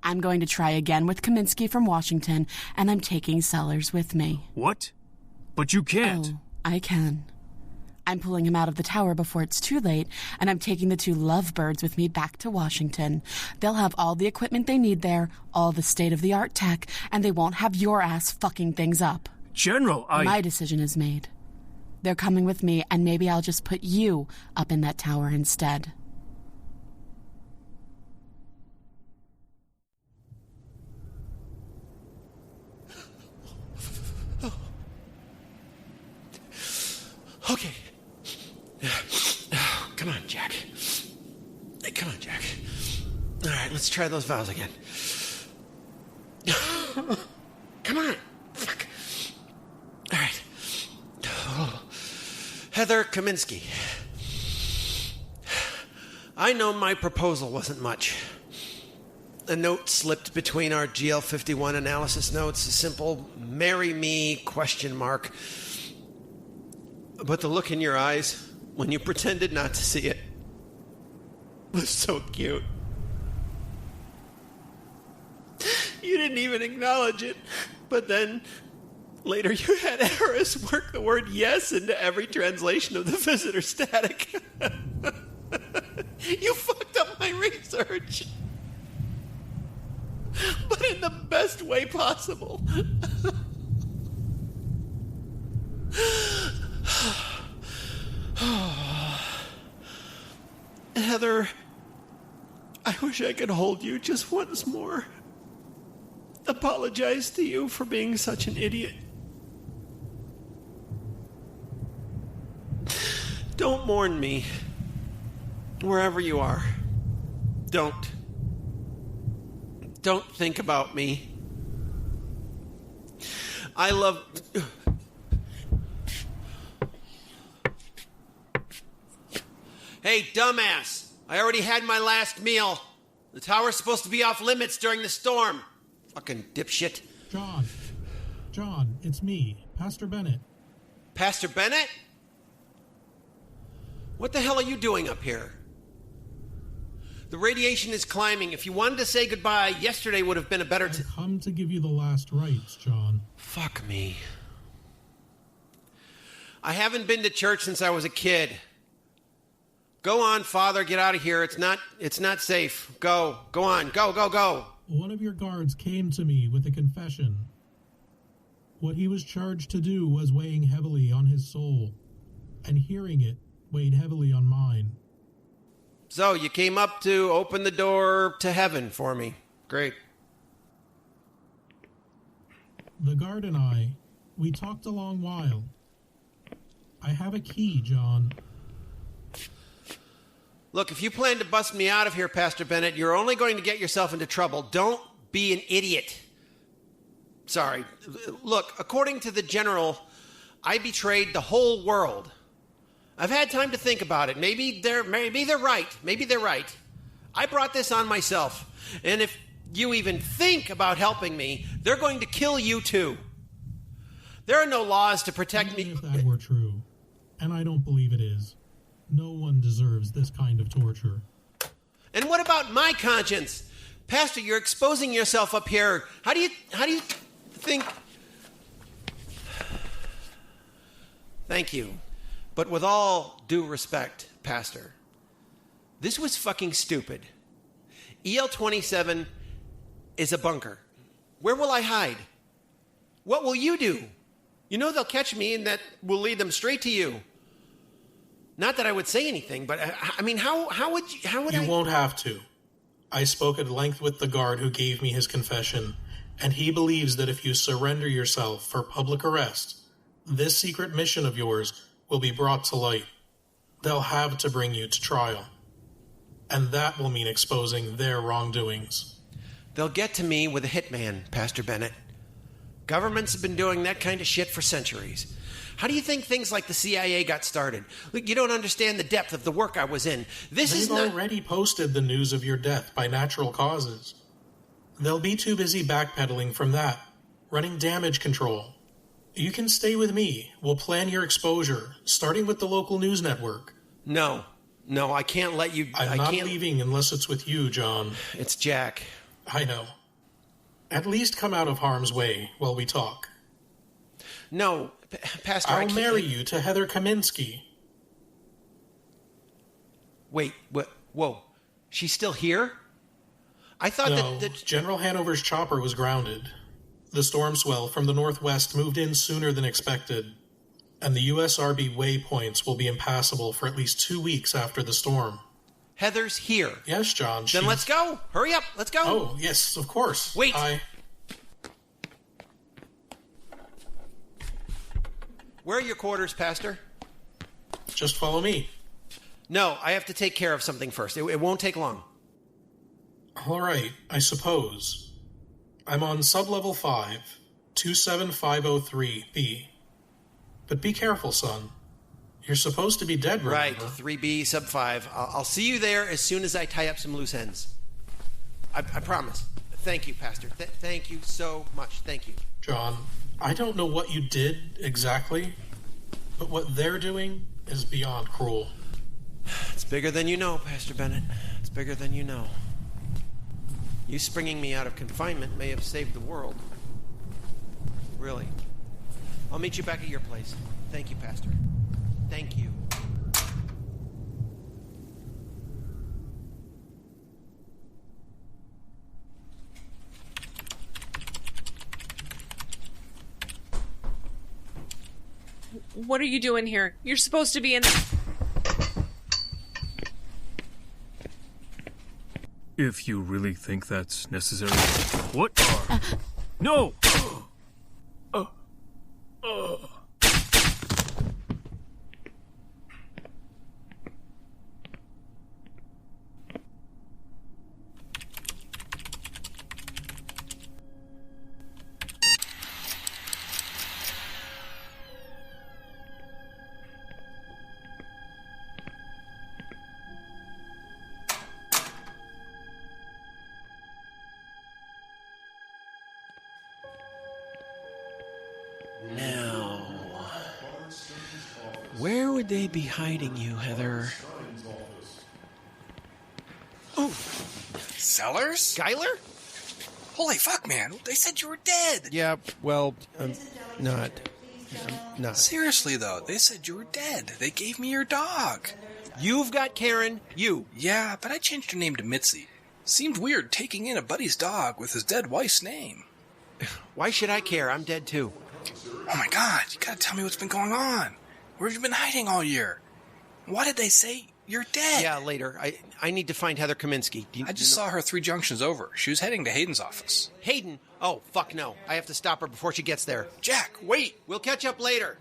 I'm going to try again with Kaminsky from Washington, and I'm taking Sellers with me. What? But you can't. Oh, I can. I'm pulling him out of the tower before it's too late, and I'm taking the two lovebirds with me back to Washington. They'll have all the equipment they need there, all the state-of-the-art tech, and they won't have your ass fucking things up. General, My decision is made. They're coming with me, and maybe I'll just put you up in that tower instead. Okay. Come on, Jack. Come on, Jack. All right, let's try those vowels again. Come on. Fuck. All right. Heather Kaminsky. I know my proposal wasn't much. A note slipped between our GL51 analysis notes, a simple marry me ? But the look in your eyes when you pretended not to see it was so cute. You didn't even acknowledge it, but then later you had Eris work the word yes into every translation of the visitor static. You fucked up my research. But in the best way possible. I wish I could hold you just once more. Apologize to you for being such an idiot. Don't mourn me. Wherever you are. Don't think about me. I love... Hey, dumbass! I already had my last meal. The tower's supposed to be off limits during the storm. Fucking dipshit. John, it's me, Pastor Bennett. Pastor Bennett? What the hell are you doing up here? The radiation is climbing. If you wanted to say goodbye, yesterday would have been a better... I've come to give you the last rites, John. Fuck me. I haven't been to church since I was a kid. Go on, Father, get out of here. It's not safe. Go on, go. One of your guards came to me with a confession. What he was charged to do was weighing heavily on his soul, and hearing it weighed heavily on mine. So, you came up to open the door to heaven for me. Great. The guard and we talked a long while. I have a key, John. Look, if you plan to bust me out of here, Pastor Bennett, you're only going to get yourself into trouble. Don't be an idiot. Sorry. Look, according to the General, I betrayed the whole world. I've had time to think about it. Maybe they're right. I brought this on myself. And if you even think about helping me, they're going to kill you too. There are no laws to protect me. If that were true, and I don't believe it is, no one deserves this kind of torture. And what about my conscience? Pastor, you're exposing yourself up here. How do you think... Thank you. But with all due respect, Pastor, this was fucking stupid. EL27 is a bunker. Where will I hide? What will you do? You know they'll catch me and that will lead them straight to you. Not that I would say anything, but I mean, how would I... You won't have to. I spoke at length with the guard who gave me his confession, and he believes that if you surrender yourself for public arrest, this secret mission of yours will be brought to light. They'll have to bring you to trial. And that will mean exposing their wrongdoings. They'll get to me with a hitman, Pastor Bennett. Governments have been doing that kind of shit for centuries. How do you think things like the CIA got started? Look, you don't understand the depth of the work I was in. They've already posted the news of your death by natural causes. They'll be too busy backpedaling from that, running damage control. You can stay with me. We'll plan your exposure, starting with the local news network. No, I can't let you... I'm not leaving unless it's with you, John. It's Jack. I know. At least come out of harm's way while we talk. No, Pastor, I'll marry you to Heather Kaminsky. Wait, what? Whoa. She's still here? I thought that... General Hanover's chopper was grounded. The storm swell from the northwest moved in sooner than expected, and the USRB waypoints will be impassable for at least 2 weeks after the storm. Heather's here. Yes, John. Then let's go. Hurry up. Let's go. Oh, yes, of course. Wait. Where are your quarters, Pastor? Just follow me. No, I have to take care of something first. It won't take long. All right, I suppose. I'm on sublevel 5, 27503B. But be careful, son. You're supposed to be dead, remember? Right, 3B, sub 5. I'll see you there as soon as I tie up some loose ends. I promise. Thank you, Pastor. Thank you so much. Thank you. John, I don't know what you did exactly, but what they're doing is beyond cruel. It's bigger than you know, Pastor Bennett. It's bigger than you know. You springing me out of confinement may have saved the world. Really. I'll meet you back at your place. Thank you, Pastor. Thank you. What are you doing here? You're supposed to be in the... If you really think that's necessary. What are... No! Now, where would they be hiding you, Heather? Ooh. Sellers? Skylar? Holy fuck, man. They said you were dead. Yeah, well, I'm not. Seriously, though, they said you were dead. They gave me your dog. You've got Karen, you. Yeah, but I changed her name to Mitzi. Seemed weird taking in a buddy's dog with his dead wife's name. Why should I care? I'm dead, too. Oh my god, you gotta tell me what's been going on. Where have you been hiding all year? Why did they say you're dead? Yeah, later. I need to find Heather Kaminsky. I just saw her 3 junctions over. She was heading to Hayden's office. Hayden? Oh, fuck no. I have to stop her before she gets there. Jack, wait! We'll catch up later.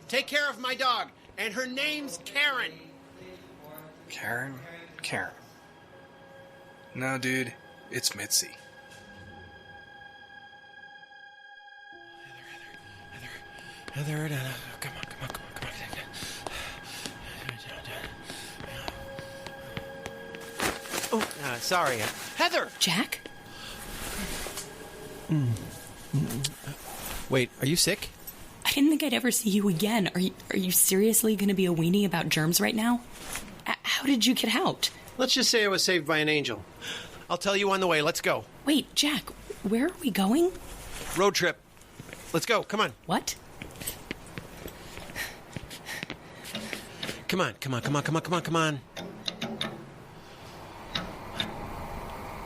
Take care of my dog. And her name's Karen. Karen. No, dude. It's Mitzi. Heather, come on. Oh, sorry. Heather! Jack? Wait, are you sick? I didn't think I'd ever see you again. Are you seriously going to be a weenie about germs right now? How did you get out? Let's just say I was saved by an angel. I'll tell you on the way. Let's go. Wait, Jack, where are we going? Road trip. Let's go. Come on. What? Come on.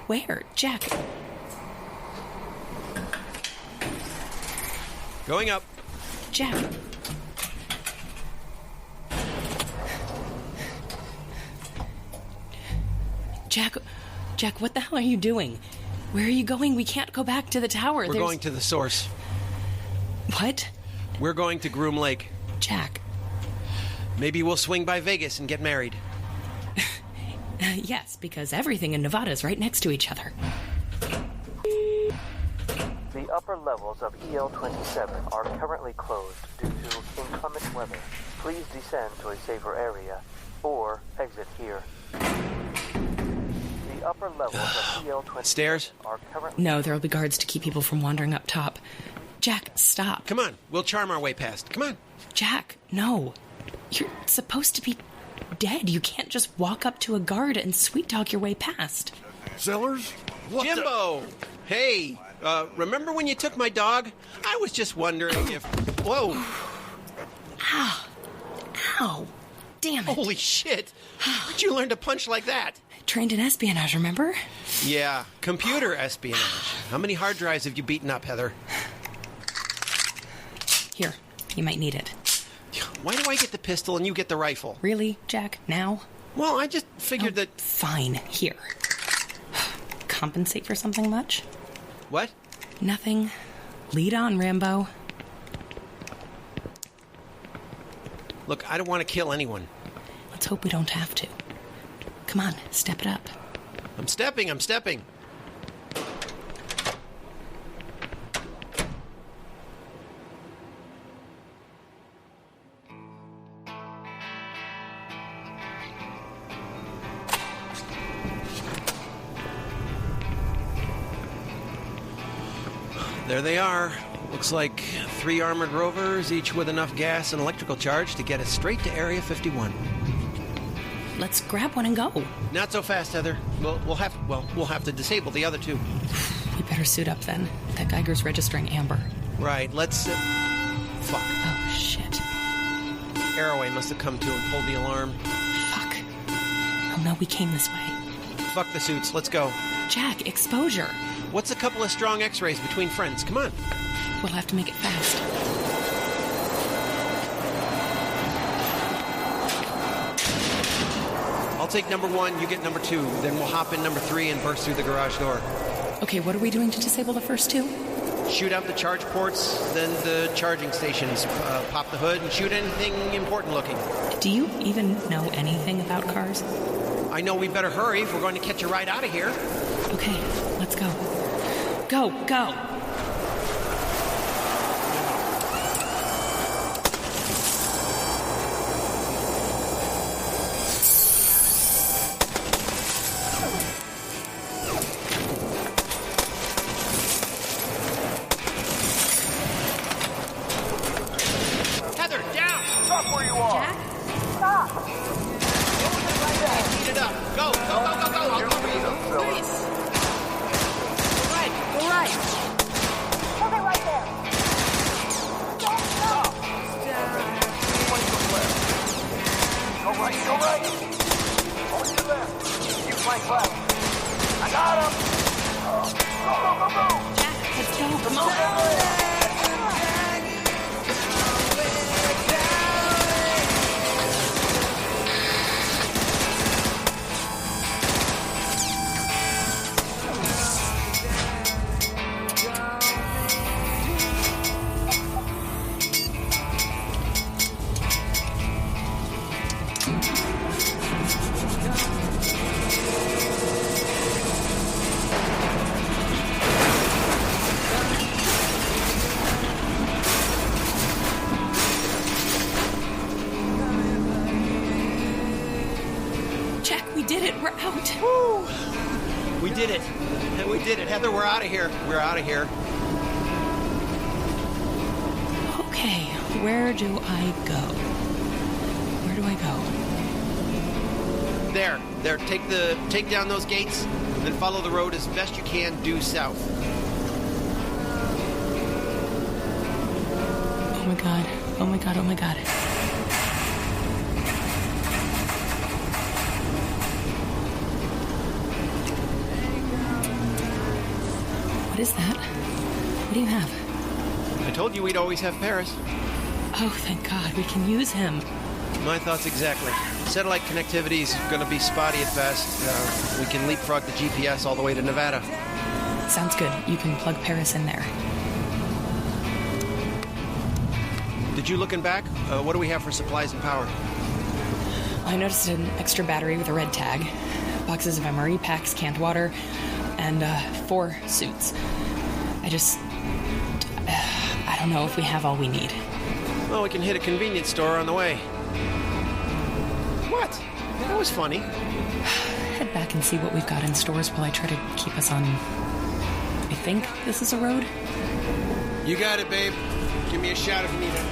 Where? Jack? Going up. Jack. Jack, what the hell are you doing? Where are you going? We can't go back to the tower. We're going to the source. What? We're going to Groom Lake. Jack. Maybe we'll swing by Vegas and get married. Yes, because everything in Nevada is right next to each other. The upper levels of EL27 are currently closed due to inclement weather. Please descend to a safer area or exit here. The upper levels of EL27 Stairs? are currently... No, there will be guards to keep people from wandering up top. Jack, stop. Come on, we'll charm our way past. Come on. Jack, no. You're supposed to be dead. You can't just walk up to a guard and sweet talk your way past. Sellers? What Jimbo! Hey, remember when you took my dog? I was just wondering if... Whoa! Ow. Damn it. Holy shit! Where'd you learn to punch like that? Trained in espionage, remember? Yeah, computer espionage. How many hard drives have you beaten up, Heather? Here, you might need it. Why do I get the pistol and you get the rifle? Really, Jack? Now? Well, I just figured that... Fine, here. Compensate for something much? What? Nothing. Lead on, Rambo. Look, I don't want to kill anyone. Let's hope we don't have to. Come on, step it up. I'm stepping. There they are. Looks like 3 armored rovers, each with enough gas and electrical charge to get us straight to Area 51. Let's grab one and go. Not so fast, Heather. We'll have to disable the other 2. We better suit up then. That Geiger's registering amber. Right, let's... Fuck. Oh, shit. Arroway must have come to and pulled the alarm. Fuck. Oh no, we came this way. Fuck the suits, let's go. Jack, exposure. What's a couple of strong x-rays between friends? Come on. We'll have to make it fast. I'll take number 1, you get number 2. Then we'll hop in number 3 and burst through the garage door. Okay, what are we doing to disable the first 2? Shoot out the charge ports, then the charging stations. Pop the hood and shoot anything important looking. Do you even know anything about cars? I know we better hurry if we're going to catch a ride out of here. Okay, let's go. Go, go! Heather, we're out of here. We're out of here. Okay, where do I go? Where do I go? There. Take down those gates, then follow the road as best you can due south. Oh my god. Oh my god. Oh my god. What is that? What do you have? I told you we'd always have Paris. Oh, thank God. We can use him. My thoughts exactly. Satellite connectivity is going to be spotty at best. We can leapfrog the GPS all the way to Nevada. Sounds good. You can plug Paris in there. Did you look in back? What do we have for supplies and power? I noticed an extra battery with a red tag, boxes of MRE packs, canned water, and 4 suits. I don't know if we have all we need. Well, we can hit a convenience store on the way. What? That was funny. Head back and see what we've got in stores while I try to keep us on... I think this is a road? You got it, babe. Give me a shout if you need it.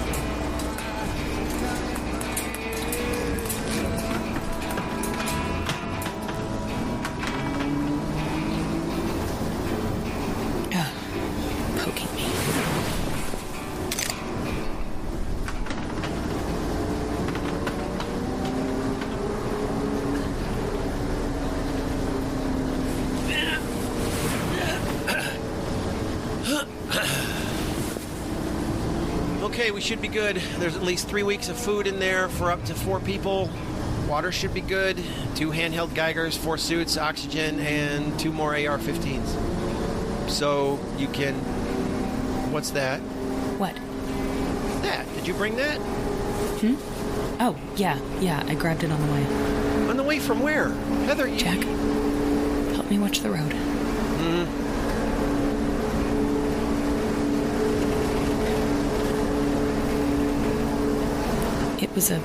Poking me. Okay, we should be good. There's at least 3 weeks of food in there for up to 4 people. Water should be good. 2 handheld Geigers, 4 suits, oxygen, and 2 more AR-15s. So you can... What's that? What? That. Did you bring that? Oh, yeah, I grabbed it on the way. On the way from where? Heather, you... Jack, help me watch the road. It was a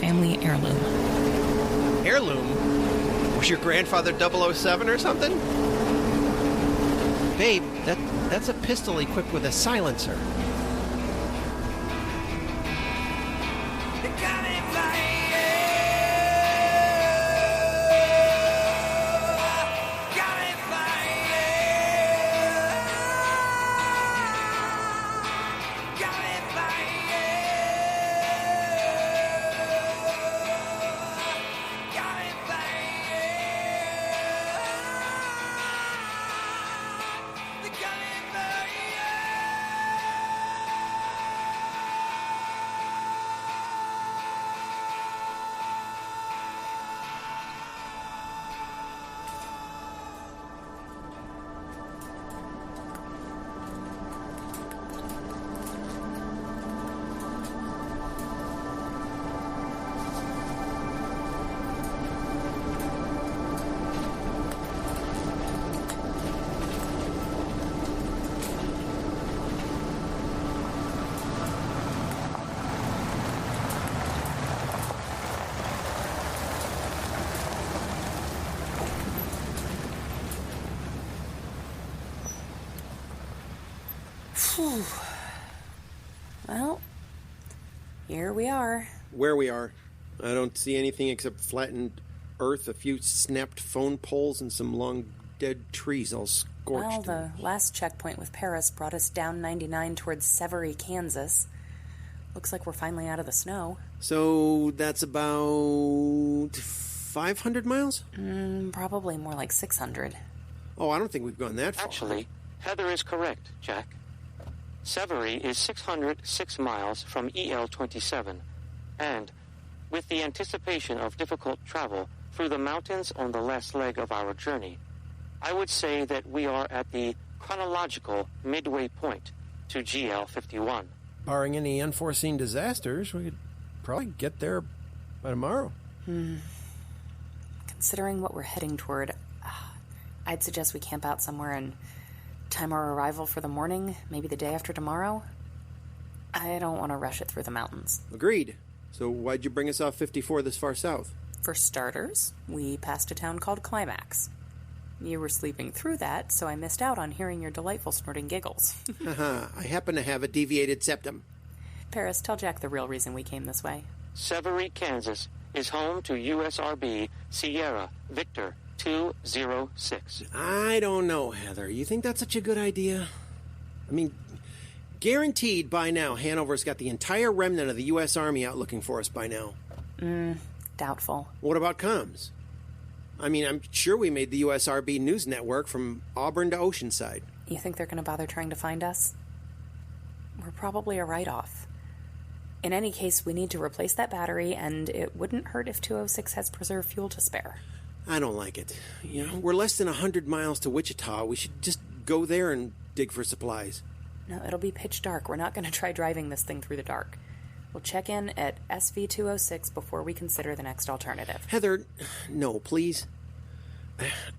family heirloom. Heirloom? Was your grandfather 007 or something? Babe, that's a pistol equipped with a silencer. Well, here we are. Where we are. I don't see anything except flattened earth, a few snapped phone poles, and some long dead trees all scorched. Well, the last checkpoint with Paris brought us down 99 towards Severy, Kansas. Looks like we're finally out of the snow. So that's about 500 miles? Probably more like 600. Oh, I don't think we've gone that far. Actually, Heather is correct, Jack. Severy is 606 miles from EL27, and with the anticipation of difficult travel through the mountains on the last leg of our journey, I would say that we are at the chronological midway point to GL51. Barring any unforeseen disasters, we could probably get there by tomorrow. Considering what we're heading toward, I'd suggest we camp out somewhere and time our arrival for the morning, maybe the day after tomorrow. I don't want to rush it through the mountains. Agreed. So why'd you bring us off 54 this far south? For starters, we passed a town called Climax. You were sleeping through that, so I missed out on hearing your delightful snorting giggles. I happen to have a deviated septum. Paris, tell Jack the real reason we came this way. Severy, Kansas is home to USRB Sierra Victor 206. I don't know, Heather. You think that's such a good idea? I mean, guaranteed by now Hanover's got the entire remnant of the U.S. Army out looking for us by now. Doubtful. What about comms? I mean, I'm sure we made the USRB news network from Auburn to Oceanside. You think they're going to bother trying to find us? We're probably a write-off. In any case, we need to replace that battery, and it wouldn't hurt if 206 has preserved fuel to spare. I don't like it. You know, we're less than 100 miles to Wichita. We should just go there and dig for supplies. No, it'll be pitch dark. We're not going to try driving this thing through the dark. We'll check in at SV206 before we consider the next alternative. Heather, no, please.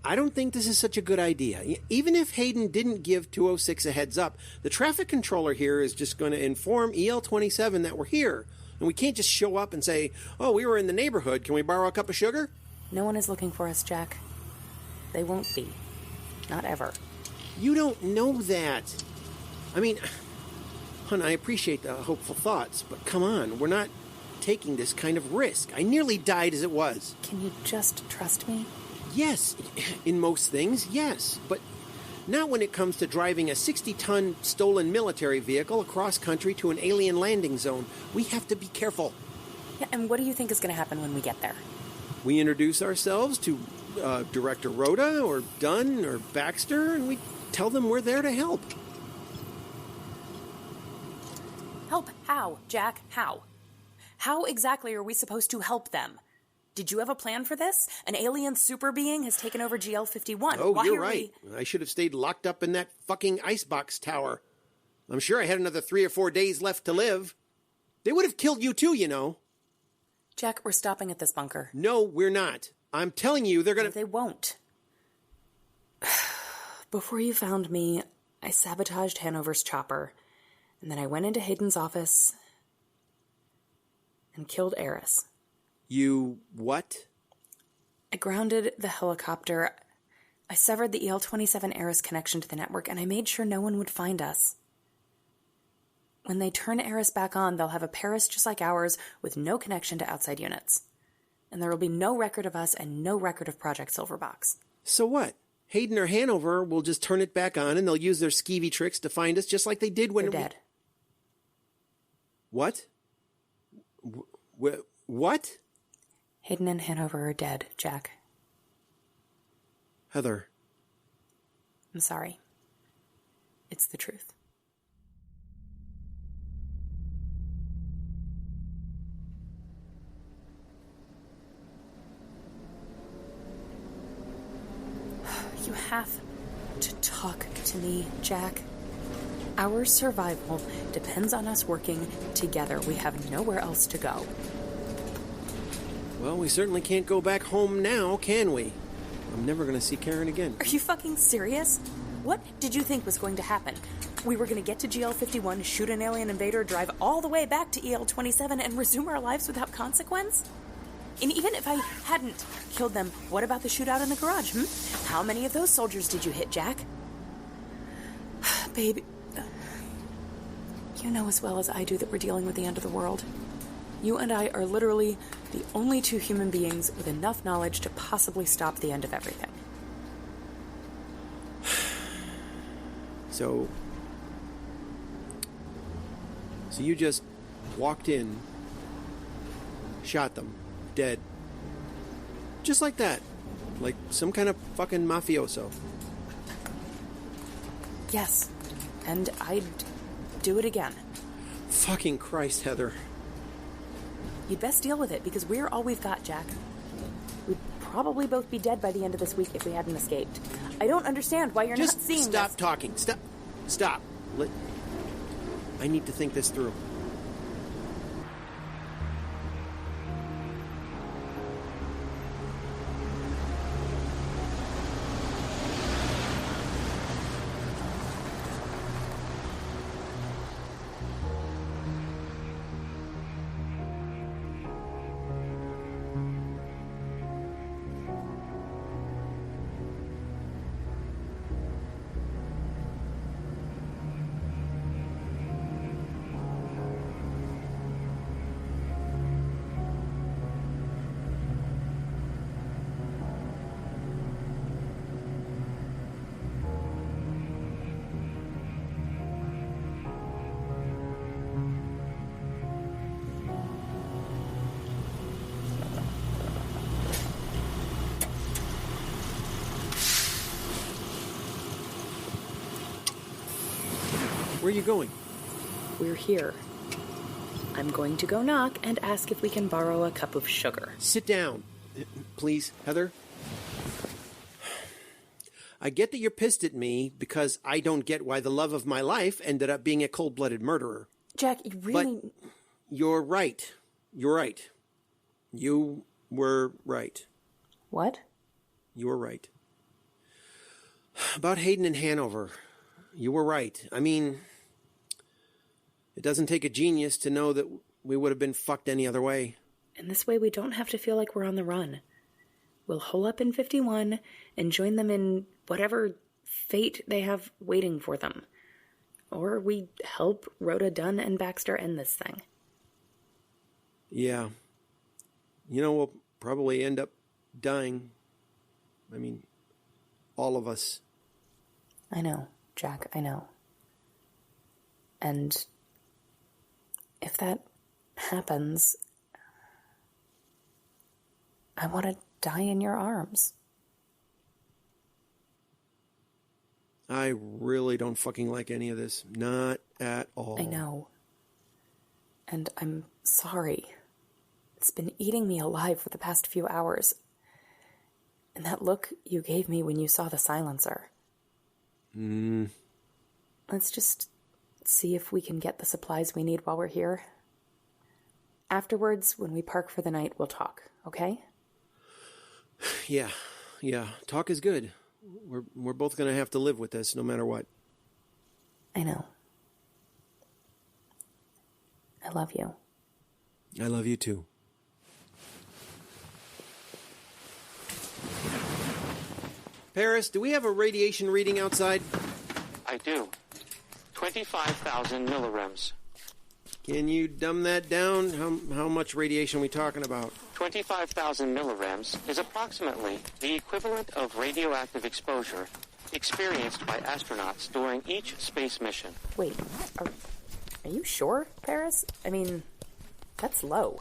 I don't think this is such a good idea. Even if Hayden didn't give 206 a heads up, the traffic controller here is just going to inform EL27 that we're here. And we can't just show up and say, oh, we were in the neighborhood. Can we borrow a cup of sugar? No one is looking for us, Jack. They won't be. Not ever. You don't know that. I mean, hon, I appreciate the hopeful thoughts, but come on, we're not taking this kind of risk. I nearly died as it was. Can you just trust me? Yes, in most things, yes, but not when it comes to driving a 60-ton stolen military vehicle across country to an alien landing zone. We have to be careful. Yeah, and what do you think is going to happen when we get there? We introduce ourselves to Director RODA or DUNN or BAXTER, and we tell them we're there to help. Help? How, Jack? How? How exactly are we supposed to help them? Did you have a plan for this? An alien super being has taken over GL51. Oh, you're right. I should have stayed locked up in that fucking icebox tower. I'm sure I had another 3 or 4 days left to live. They would have killed you too, you know. Jack, we're stopping at this bunker. No, we're not. I'm telling you, they're gonna... No, they won't. Before you found me, I sabotaged Hanover's chopper, and then I went into Hayden's office and killed Eris. You what? I grounded the helicopter. I severed the EL27 Eris connection to the network, and I made sure no one would find us. When they turn Eris back on, they'll have a Paris just like ours with no connection to outside units. And there will be no record of us and no record of Project Silverbox. So what? Hayden or Hanover will just turn it back on and they'll use their skeevy tricks to find us just like they did when... They're dead. What? What? Hayden and Hanover are dead, Jack. Heather. I'm sorry. It's the truth. You have to talk to me, Jack. Our survival depends on us working together. We have nowhere else to go. Well, we certainly can't go back home now, can we? I'm never going to see Karen again. Are you fucking serious? What did you think was going to happen? We were going to get to GL51, shoot an alien invader, drive all the way back to EL27, and resume our lives without consequence? And even if I hadn't killed them, what about the shootout in the garage, How many of those soldiers did you hit, Jack? Baby, You know as well as I do that we're dealing with the end of the world. You and I are literally the only two human beings with enough knowledge to possibly stop the end of everything. So you just walked in, shot them, dead. Just like that. Like some kind of fucking mafioso. Yes. And I'd do it again. Fucking Christ, Heather. You'd best deal with it, because we're all we've got, Jack. We'd probably both be dead by the end of this week if we hadn't escaped. I don't understand why you're not seeing this. Just stop talking. Stop. I need to think this through. Where are you going? We're here. I'm going to go knock and ask if we can borrow a cup of sugar. Sit down. Please, Heather. I get that you're pissed at me because I don't get why the love of my life ended up being a cold-blooded murderer. Jack, you really... But you're right. You're right. You were right. What? You were right. About Hayden and Hanover. You were right. I mean, it doesn't take a genius to know that we would have been fucked any other way. And this way we don't have to feel like we're on the run. We'll hole up in 51 and join them in whatever fate they have waiting for them. Or we help RODA, DUNN, and BAXTER end this thing. Yeah. You know, we'll probably end up dying. I mean, all of us. I know, Jack, I know. And if that happens, I want to die in your arms. I really don't fucking like any of this. Not at all. I know. And I'm sorry. It's been eating me alive for the past few hours. And that look you gave me when you saw the silencer. Let's just see if we can get the supplies we need while we're here. Afterwards, when we park for the night, we'll talk, okay? Yeah. Talk is good. We're both going to have to live with this no matter what. I know. I love you. I love you too. Paris, do we have a radiation reading outside? I do. 25,000 millirems. Can you dumb that down? How much radiation are we talking about? 25,000 millirems is approximately the equivalent of radioactive exposure experienced by astronauts during each space mission. Wait, are you sure, Paris? I mean, that's low.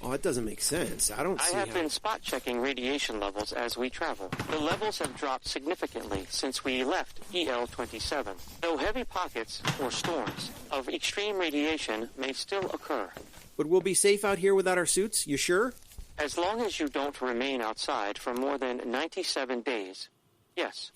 Oh, that doesn't make sense. I have been spot checking radiation levels as we travel. The levels have dropped significantly since we left EL27, though heavy pockets or storms of extreme radiation may still occur. But we'll be safe out here without our suits? You sure? As long as you don't remain outside for more than 97 days. Yes.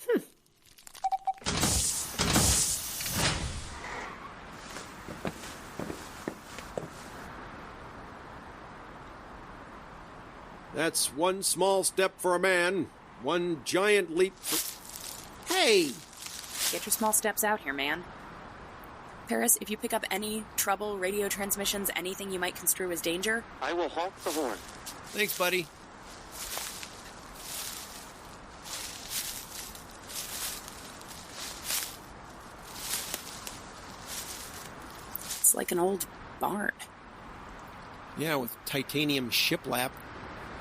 That's one small step for a man, one giant leap for... Hey! Get your small steps out here, man. Paris, if you pick up any trouble, radio transmissions, anything you might construe as danger... I will honk the horn. Thanks, buddy. It's like an old barn. Yeah, with titanium shiplap.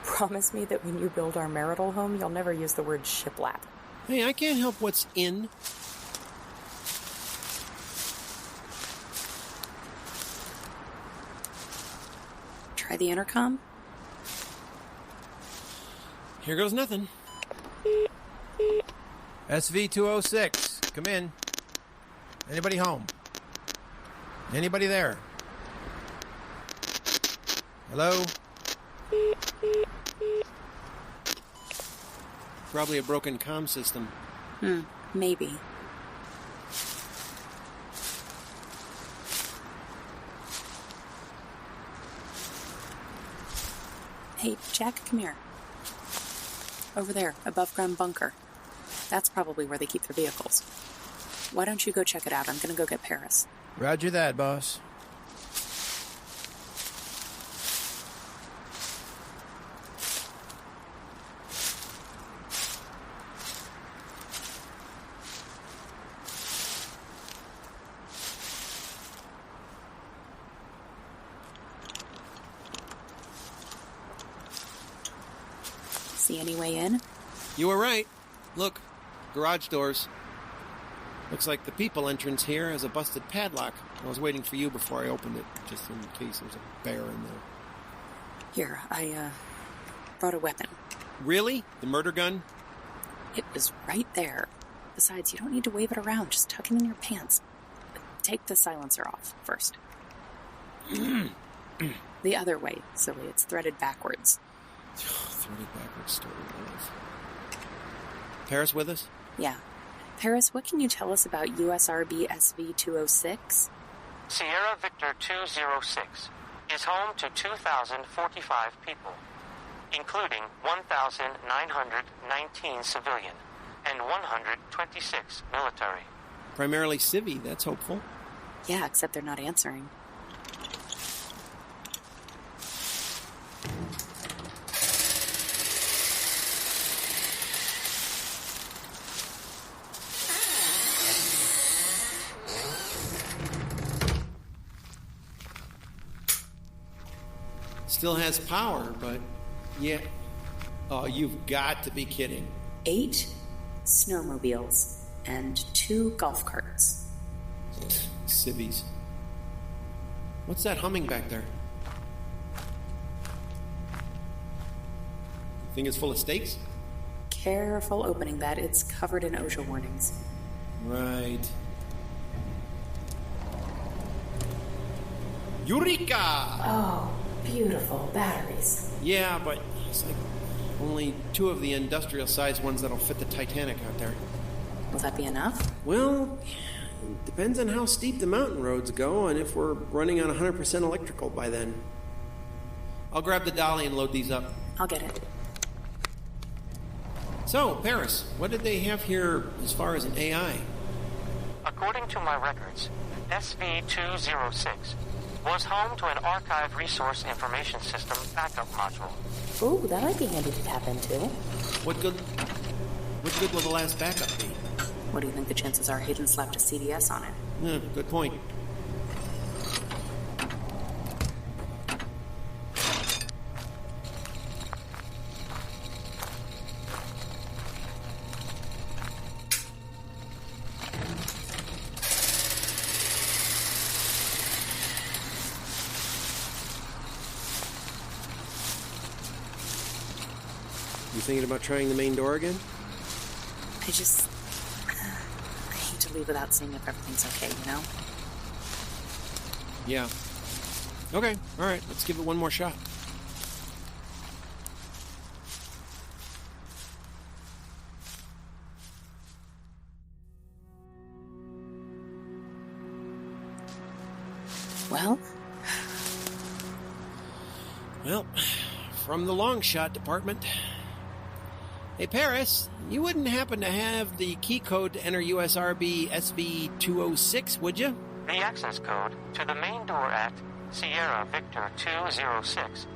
Promise me that when you build our marital home, you'll never use the word shiplap. Hey, I can't help what's in. Try the intercom. Here goes nothing. SV206, come in. Anybody home? Anybody there? Hello? Probably a broken comm system. Maybe. Hey, Jack, come here. Over there, above ground bunker. That's probably where they keep their vehicles. Why don't you go check it out? I'm gonna go get Paris. Roger that, boss. See any way in? You were right. Look, garage doors. Looks like the people entrance here has a busted padlock. I was waiting for you before I opened it, just in case there's a bear in there. Here, I brought a weapon. Really? The murder gun? It was right there. Besides, you don't need to wave it around. Just tuck it in your pants. Take the silencer off first. The other way, silly. It's threaded backwards. Threaded backwards story. Paris with us? Yeah. Paris, what can you tell us about USRB SV206? Sierra Victor 206 is home to 2,045 people, including 1,919 civilian and 126 military. Primarily civvy, that's hopeful. Yeah, except they're not answering. Still has power, but yeah. Oh, you've got to be kidding. 8 snowmobiles and 2 golf carts. Civvies. What's that humming back there? Think it's full of steaks? Careful opening that. It's covered in OSHA warnings. Right. Eureka! Oh, beautiful batteries. Yeah, but it's like only 2 of the industrial-sized ones that'll fit the Titanic out there. Will that be enough? Well, it depends on how steep the mountain roads go and if we're running on 100% electrical by then. I'll grab the dolly and load these up. I'll get it. So, Paris, what did they have here as far as an AI? According to my records, SV206 was home to an archive resource information system backup module. Ooh, that might be handy to tap into. What good will the last backup be? What do you think the chances are Hayden slapped a CDS on it? Yeah, good point. You thinking about trying the main door again? I hate to leave without seeing if everything's okay, you know? Yeah. Okay, alright, let's give it one more shot. Well, from the long shot department. Hey, Paris, you wouldn't happen to have the key code to enter USRB SV206, would you? The access code to the main door at Sierra Victor 206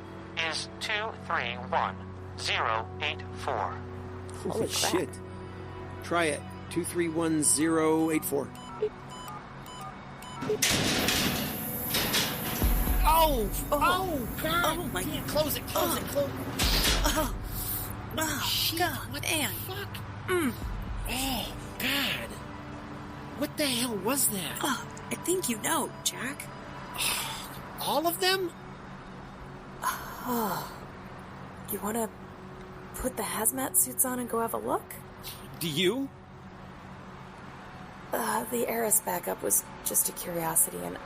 is 231084. Holy shit. Try it. 231084. Oh, God. Oh, my God. Close it, close it. Oh, shit. God, what man. the fuck? Oh, God. What the hell was that? I think you know, Jack. All of them? You want to put the hazmat suits on and go have a look? Do you? The Eris backup was just a curiosity, and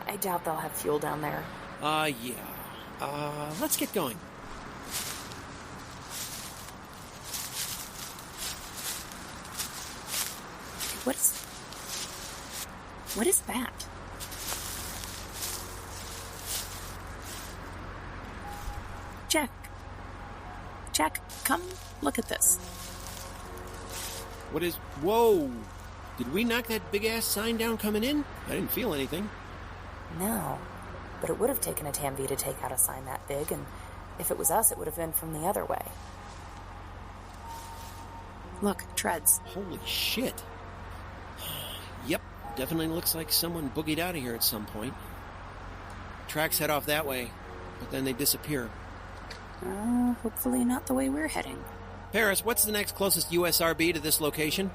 I doubt they'll have fuel down there. Yeah. Let's get going. What is that? Jack, come look at this. What is... Whoa! Did we knock that big-ass sign down coming in? I didn't feel anything. No, but it would have taken a TAMV to take out a sign that big, and if it was us, it would have been from the other way. Look, treads. Holy shit. Yep, definitely looks like someone boogied out of here at some point. Tracks head off that way, but then they disappear. Hopefully not the way we're heading. Paris, what's the next closest USRB to this location?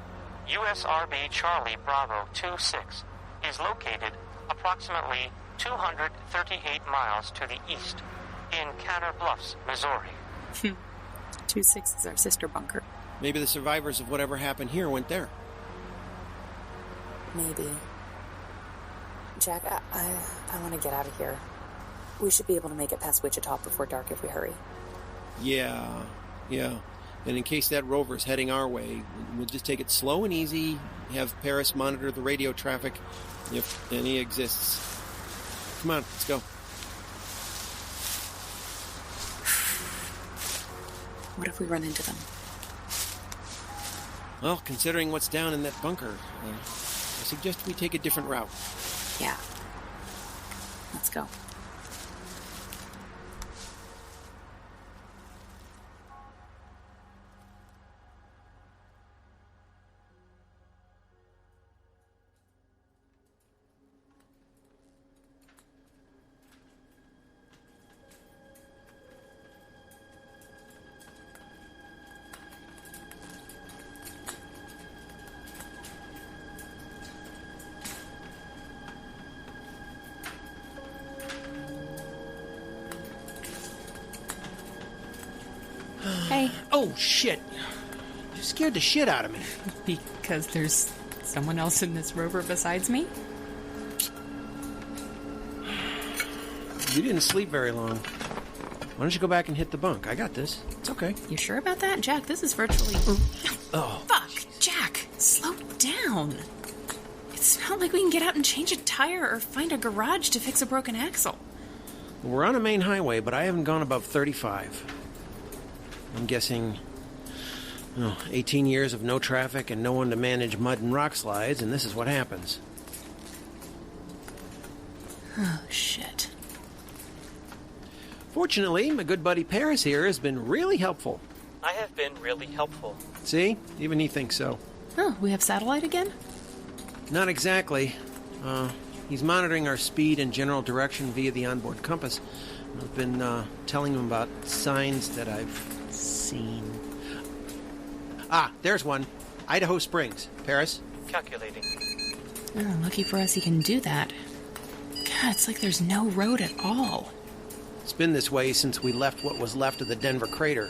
USRB Charlie Bravo 26 is located approximately 238 miles to the east in Canner Bluffs, Missouri. 26 is our sister bunker. Maybe the survivors of whatever happened here went there. Maybe. Jack, I want to get out of here. We should be able to make it past Wichita before dark if we hurry. Yeah. And in case that rover's heading our way, we'll just take it slow and easy, have Paris monitor the radio traffic if any exists. Come on, let's go. What if we run into them? Well, considering what's down in that bunker, I suggest we take a different route. Yeah. Let's go. Hey. Oh, shit. You scared the shit out of me. Because there's someone else in this rover besides me? You didn't sleep very long. Why don't you go back and hit the bunk? I got this. It's okay. You sure about that? Jack, this is virtually... Oh. Fuck! Jack, slow down. It's not like we can get out and change a tire or find a garage to fix a broken axle. We're on a main highway, but I haven't gone above 35. I'm guessing 18 years of no traffic and no one to manage mud and rock slides, and this is what happens. Oh, shit. Fortunately, my good buddy Paris here has been really helpful. I have been really helpful. See? Even he thinks so. Oh, we have satellite again? Not exactly. He's monitoring our speed and general direction via the onboard compass. I've been telling him about signs that I've seen. Ah, there's one. Idaho Springs. Paris? Calculating. Oh, lucky for us he can do that. God, it's like there's no road at all. It's been this way since we left what was left of the Denver crater.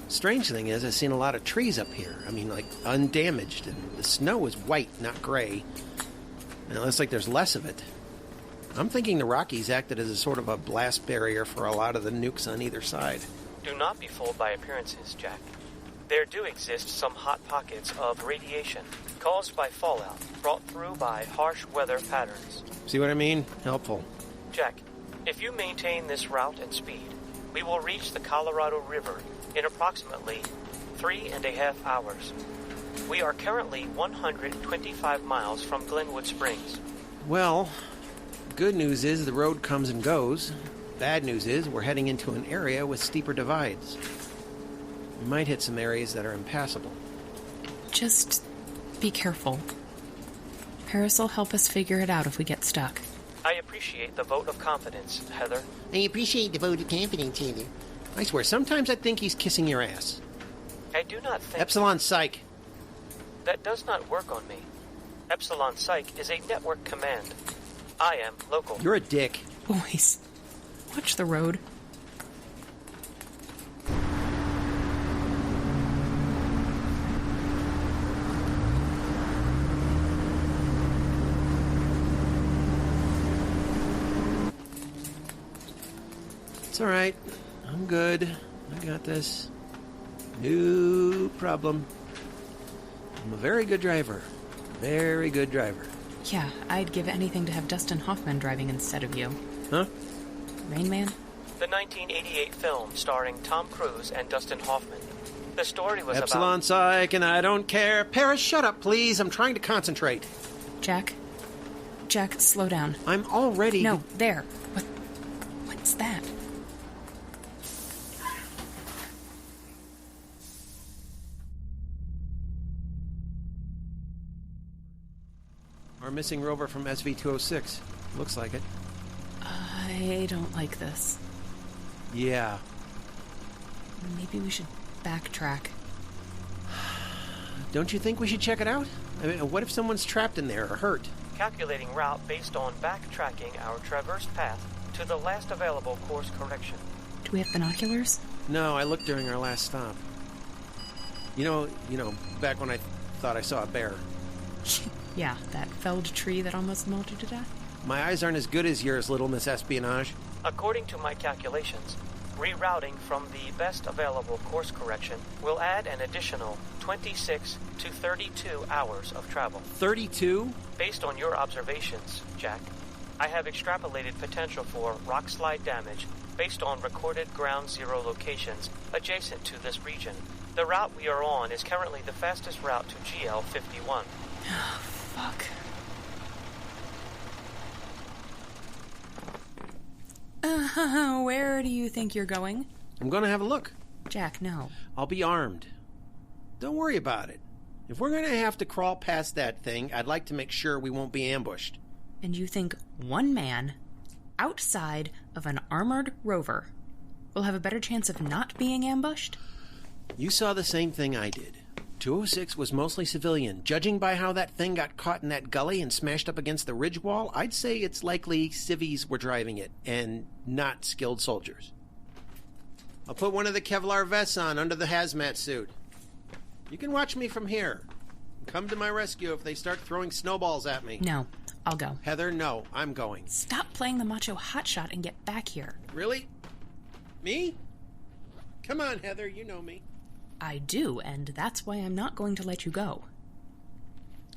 Strange thing is, I've seen a lot of trees up here. I mean, like, undamaged, and the snow is white, not gray. And it looks like there's less of it. I'm thinking the Rockies acted as a sort of a blast barrier for a lot of the nukes on either side. Do not be fooled by appearances, Jack. There do exist some hot pockets of radiation caused by fallout brought through by harsh weather patterns. See what I mean? Helpful. Jack, if you maintain this route and speed, we will reach the Colorado River in approximately 3.5 hours. We are currently 125 miles from Glenwood Springs. Well, good news is the road comes and goes. Bad news is we're heading into an area with steeper divides. We might hit some areas that are impassable. Just be careful. Paris will help us figure it out if we get stuck. I appreciate the vote of confidence, Heather. I appreciate the vote of confidence, Heather. I swear, sometimes I think he's kissing your ass. I do not think... Epsilon Psych. That does not work on me. Epsilon Psych is a network command. I am local. You're a dick. Boys, watch the road. It's all right. I'm good. I got this. No problem. I'm a very good driver. Very good driver. Yeah, I'd give anything to have Dustin Hoffman driving instead of you. Huh? Rain Man? The 1988 film starring Tom Cruise and Dustin Hoffman. The story was Epsilon Psych, and I don't care. Paris, shut up, please. I'm trying to concentrate. Jack, slow down. I'm already... No, there. What's that? Our missing rover from SV-206. Looks like it. I don't like this. Yeah. Maybe we should backtrack. Don't you think we should check it out? I mean, what if someone's trapped in there or hurt? Calculating route based on backtracking our traversed path to the last available course correction. Do we have binoculars? No, I looked during our last stop. You know, back when I thought I saw a bear. Yeah, that felled tree that almost mauled you to death? My eyes aren't as good as yours, Little Miss Espionage. According to my calculations, rerouting from the best available course correction will add an additional 26 to 32 hours of travel. 32? Based on your observations, Jack, I have extrapolated potential for rock slide damage based on recorded ground zero locations adjacent to this region. The route we are on is currently the fastest route to GL51. Fuck. Where do you think you're going? I'm gonna have a look. Jack, no. I'll be armed. Don't worry about it. If we're gonna have to crawl past that thing, I'd like to make sure we won't be ambushed. And you think one man, outside of an armored rover, will have a better chance of not being ambushed? You saw the same thing I did. 206 was mostly civilian. Judging by how that thing got caught in that gully and smashed up against the ridge wall, I'd say it's likely civvies were driving it, and not skilled soldiers. I'll put one of the Kevlar vests on under the hazmat suit. You can watch me from here. Come to my rescue if they start throwing snowballs at me. No, I'll go. Heather, no, I'm going. Stop playing the macho hotshot and get back here. Really? Me? Come on, Heather, you know me. I do, and that's why I'm not going to let you go.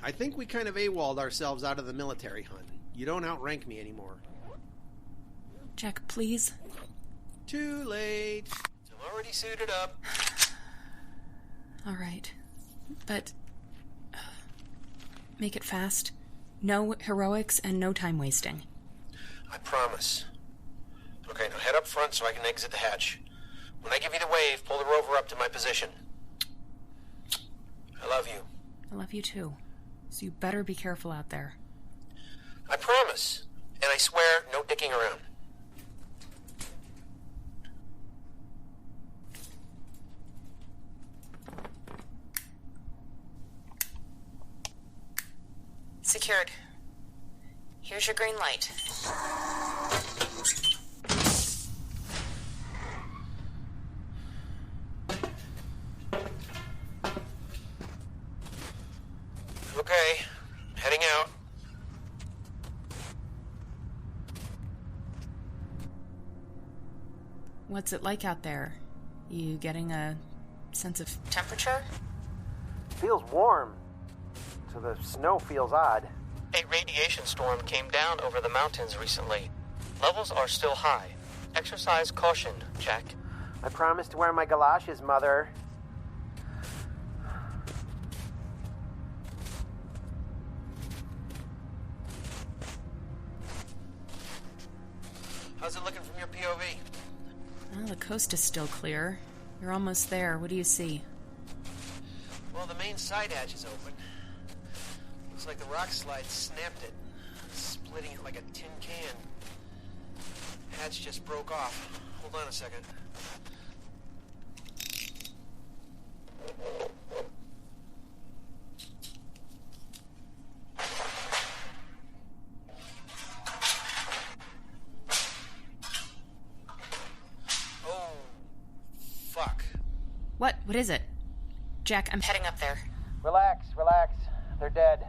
I think we kind of AWOL'd ourselves out of the military hunt. You don't outrank me anymore. Jack, please. Too late. I'm already suited up. All right. But make it fast. No heroics and no time wasting. I promise. Okay, now head up front so I can exit the hatch. When I give you the wave, pull the rover up to my position. I love you. I love you too. So you better be careful out there. I promise. And I swear, no dicking around. Secured. Here's your green light. Okay, heading out. What's it like out there? You getting a sense of temperature? Feels warm. So the snow feels odd. A radiation storm came down over the mountains recently. Levels are still high. Exercise caution, Jack. I promised to wear my galoshes, Mother. How's it looking from your POV? Well, the coast is still clear. You're almost there. What do you see? Well, the main side hatch is open. Looks like the rock slide snapped it. splitting it like a tin can. Hatch just broke off. Hold on a second. Oh, fuck. What? What is it? Jack, I'm heading up there. Relax, relax. They're dead.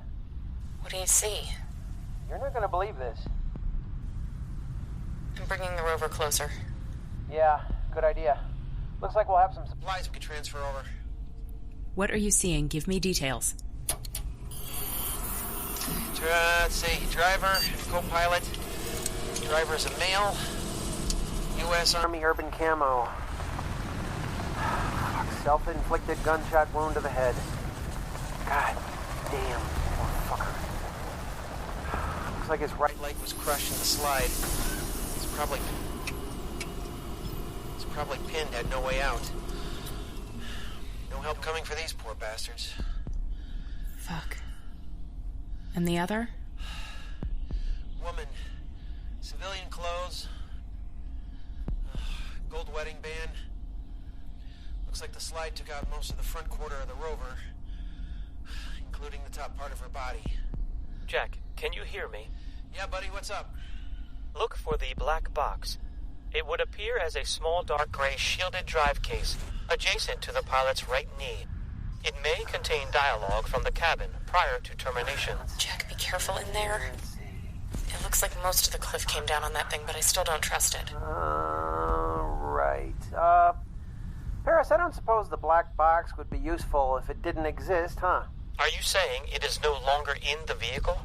What do you see? You're not gonna believe this. I'm bringing the rover closer. Yeah, good idea. Looks like we'll have some supplies we can transfer over. What are you seeing? Give me details. Let's see. Driver and co-pilot. Driver's a male. U.S. Army urban camo. Self-inflicted gunshot wound to the head. God damn, motherfucker. Looks like his right leg was crushed in the slide. It's probably pinned, had no way out. No help coming for these poor bastards. Fuck. And the other? Woman. Civilian clothes. Gold wedding band. Looks like the slide took out most of the front quarter of the rover, including the top part of her body. Jack, can you hear me? Yeah, buddy, what's up? Look for the black box. It would appear as a small dark gray shielded drive case adjacent to the pilot's right knee. It may contain dialogue from the cabin prior to termination. Jack, be careful in there. It looks like most of the cliff came down on that thing, but I still don't trust it. Right. Paris, I don't suppose the black box would be useful if it didn't exist, huh? Are you saying it is no longer in the vehicle?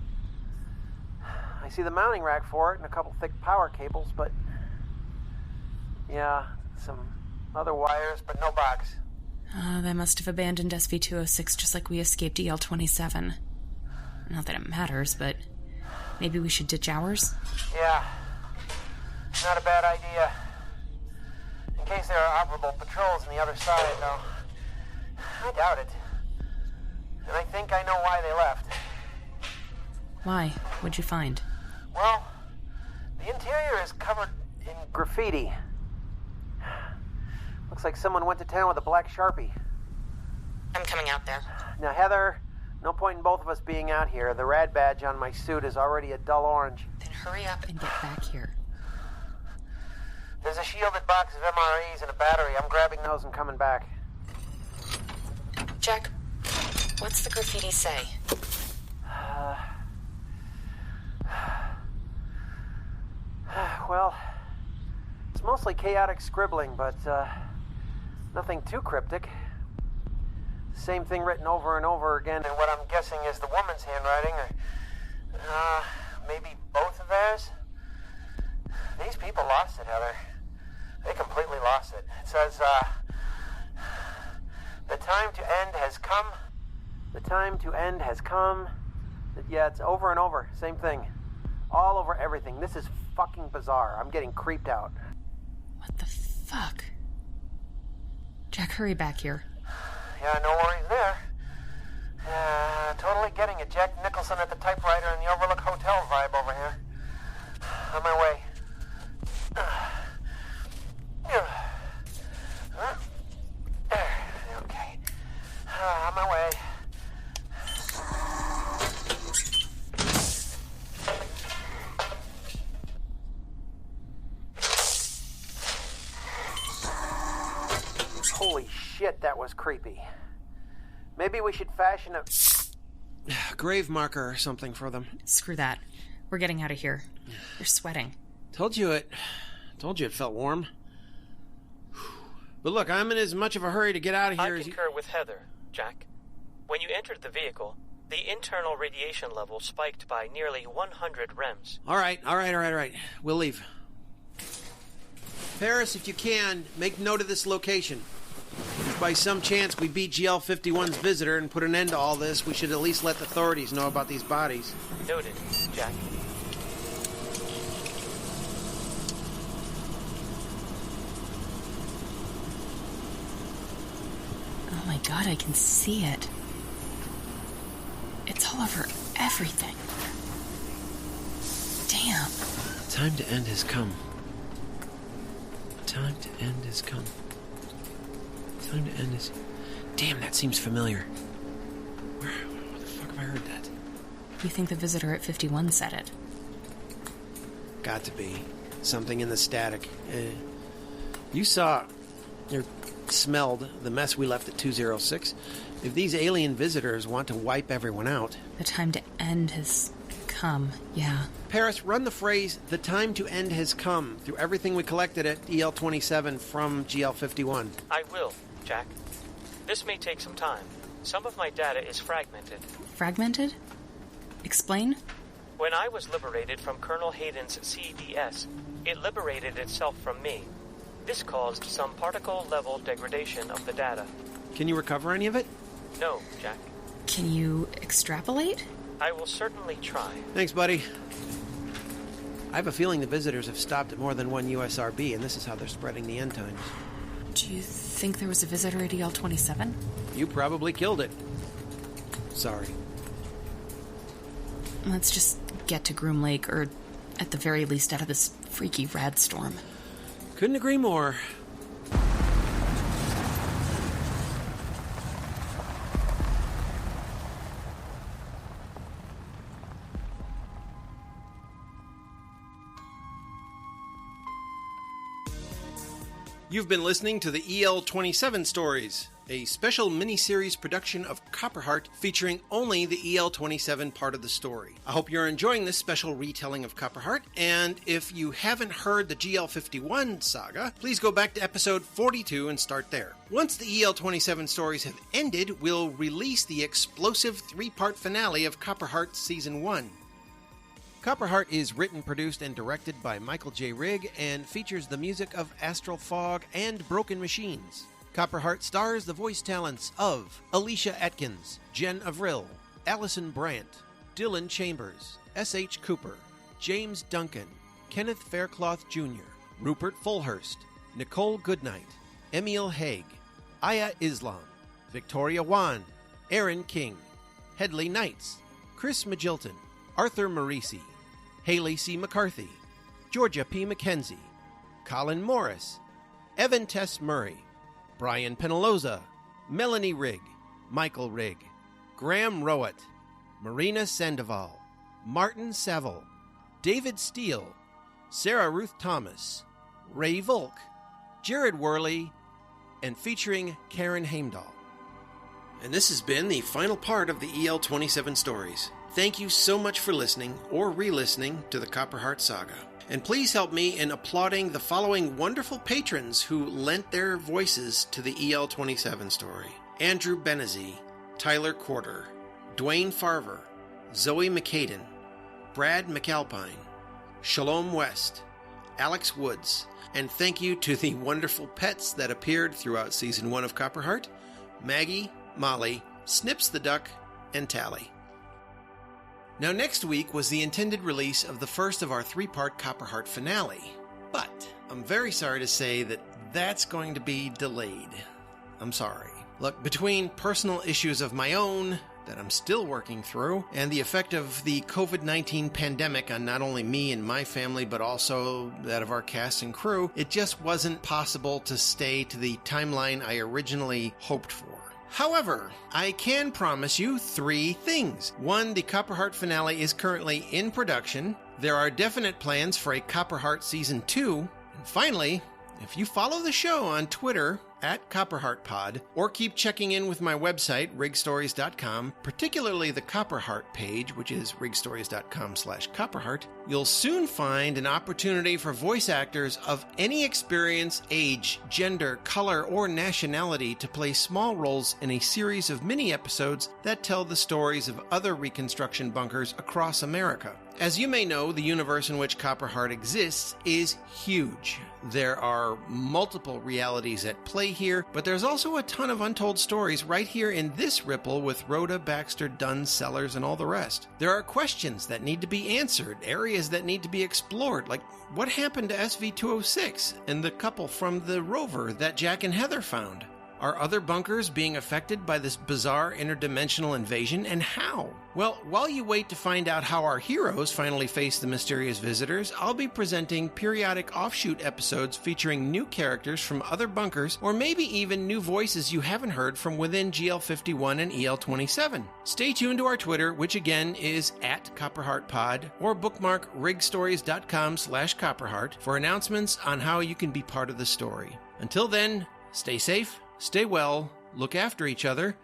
I see the mounting rack for it and a couple thick power cables, but... yeah, some other wires, but no box. They must have abandoned SV-206 just like we escaped EL27. Not that it matters, but maybe we should ditch ours? Yeah, not a bad idea. In case there are operable patrols on the other side, though. I doubt it. And I think I know why they left. Why? What'd you find? Well, the interior is covered in graffiti. Looks like someone went to town with a black Sharpie. I'm coming out there. Now, Heather, no point in both of us being out here. The rad badge on my suit is already a dull orange. Then hurry up and get back here. There's a shielded box of MREs and a battery. I'm grabbing those and coming back. Jack, what's the graffiti say? Well, it's mostly chaotic scribbling, but nothing too cryptic. Same thing written over and over again in what I'm guessing is the woman's handwriting, or maybe both of theirs. These people lost it, Heather. They completely lost it. It says, the time to end has come. The time to end has come. Yeah, it's over and over. Same thing. All over everything. This is fucking bizarre. I'm getting creeped out. What the fuck? Jack, hurry back here. Yeah, no worries there. Totally getting a Jack Nicholson at the typewriter in the Overlook Hotel vibe over here. On my way. Okay. On my way. Holy shit, that was creepy. Maybe we should fashion a grave marker or something for them. Screw that. We're getting out of here. You're sweating. Told you it felt warm. But look, I'm in as much of a hurry to get out of here I concur with Heather, Jack. When you entered the vehicle, the internal radiation level spiked by nearly 100 rems. All right. We'll leave. Paris, if you can, make note of this location. If by some chance we beat GL51's visitor and put an end to all this, we should at least let the authorities know about these bodies. Noted, Jack. Oh my god, I can see it. It's all over everything. Damn. Time to end has come. Time to end has come. Time to end is... Damn, that seems familiar. Where the fuck have I heard that? You think the visitor at 51 said it? Got to be. Something in the static. You saw... or smelled the mess we left at 206. If these alien visitors want to wipe everyone out... The time to end has come, yeah. Paris, run the phrase, "the time to end has come," through everything we collected at EL27 from GL51. I will, Jack. This may take some time. Some of my data is fragmented. Fragmented? Explain? When I was liberated from Colonel Hayden's CDS, it liberated itself from me. This caused some particle-level degradation of the data. Can you recover any of it? No, Jack. Can you extrapolate? I will certainly try. Thanks, buddy. I have a feeling the visitors have stopped at more than one USRB, and this is how they're spreading the end times. Do you think there was a visitor at EL27? You probably killed it. Sorry. Let's just get to Groom Lake, or at the very least out of this freaky rad storm. Couldn't agree more. You've been listening to the EL27 Stories, a special mini-series production of COPPERHEART featuring only the EL27 part of the story. I hope you're enjoying this special retelling of COPPERHEART, and if you haven't heard the GL51 saga, please go back to episode 42 and start there. Once the EL27 stories have ended, we'll release the explosive 3-part finale of COPPERHEART Season 1. COPPERHEART is written, produced, and directed by Michael J. Rigg and features the music of Astral Fog and Broken Machines. COPPERHEART stars the voice talents of Alicia Atkins, Jenn Avril, Allison Brandt, Dylan Chambers, S.H. Cooper, James Duncan, Kenneth Faircloth Jr., Rupert Faullhurst, Nicole Goodnight, Emil Haig, Aiya Islam, Victoria Juan, Aaron King, Hedley Knights, Chris Magilton, Arthur Maurici, Haley C. McCarthy, Georgia P. McKenzie, Colin Morris, Evan Tess Murray, Brian Penaloza, Melanie Rigg, Michael Rigg, Graham Rowat, Marina Sandoval, Martin Saville, David Steele, Sarah Ruth Thomas, Ray Volk, Jared Worley, and featuring Karen Heimdahl. And this has been the final part of the EL27 stories. Thank you so much for listening or re-listening to the COPPERHEART saga. And please help me in applauding the following wonderful patrons who lent their voices to the EL27 story. Andrew Benezzi, Tyler Quarter, Dwayne Farver, Zoe McCaden, Brad McAlpine, Shalom West, Alex Woods, and thank you to the wonderful pets that appeared throughout Season 1 of COPPERHEART, Maggie, Molly, Snips the Duck, and Tally. Now, next week was the intended release of the first of our 3-part COPPERHEART finale, but I'm very sorry to say that that's going to be delayed. I'm sorry. Look, between personal issues of my own that I'm still working through, and the effect of the COVID-19 pandemic on not only me and my family, but also that of our cast and crew, it just wasn't possible to stay to the timeline I originally hoped for. However, I can promise you 3 things. 1, the COPPERHEART finale is currently in production. There are definite plans for a COPPERHEART Season 2. And finally, if you follow the show on Twitter at COPPERHEARTPod, or keep checking in with my website, rigstories.com, particularly the COPPERHEART page, which is rigstories.com/COPPERHEART, you'll soon find an opportunity for voice actors of any experience, age, gender, color, or nationality to play small roles in a series of mini-episodes that tell the stories of other reconstruction bunkers across America. As you may know, the universe in which COPPERHEART exists is huge. There are multiple realities at play here, but there's also a ton of untold stories right here in this ripple with RODA, BAXTER, DUNN, Sellers, and all the rest. There are questions that need to be answered, areas that need to be explored, like what happened to SV-206 and the couple from the rover that Jack and Heather found? Are other bunkers being affected by this bizarre interdimensional invasion, and how? Well, while you wait to find out how our heroes finally face the mysterious visitors, I'll be presenting periodic offshoot episodes featuring new characters from other bunkers, or maybe even new voices you haven't heard from within GL51 and EL27. Stay tuned to our Twitter, which again is @CopperHeartPod, or bookmark rigstories.com/CopperHeart for announcements on how you can be part of the story. Until then, stay safe, stay well, look after each other,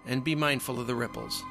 and be mindful of the ripples.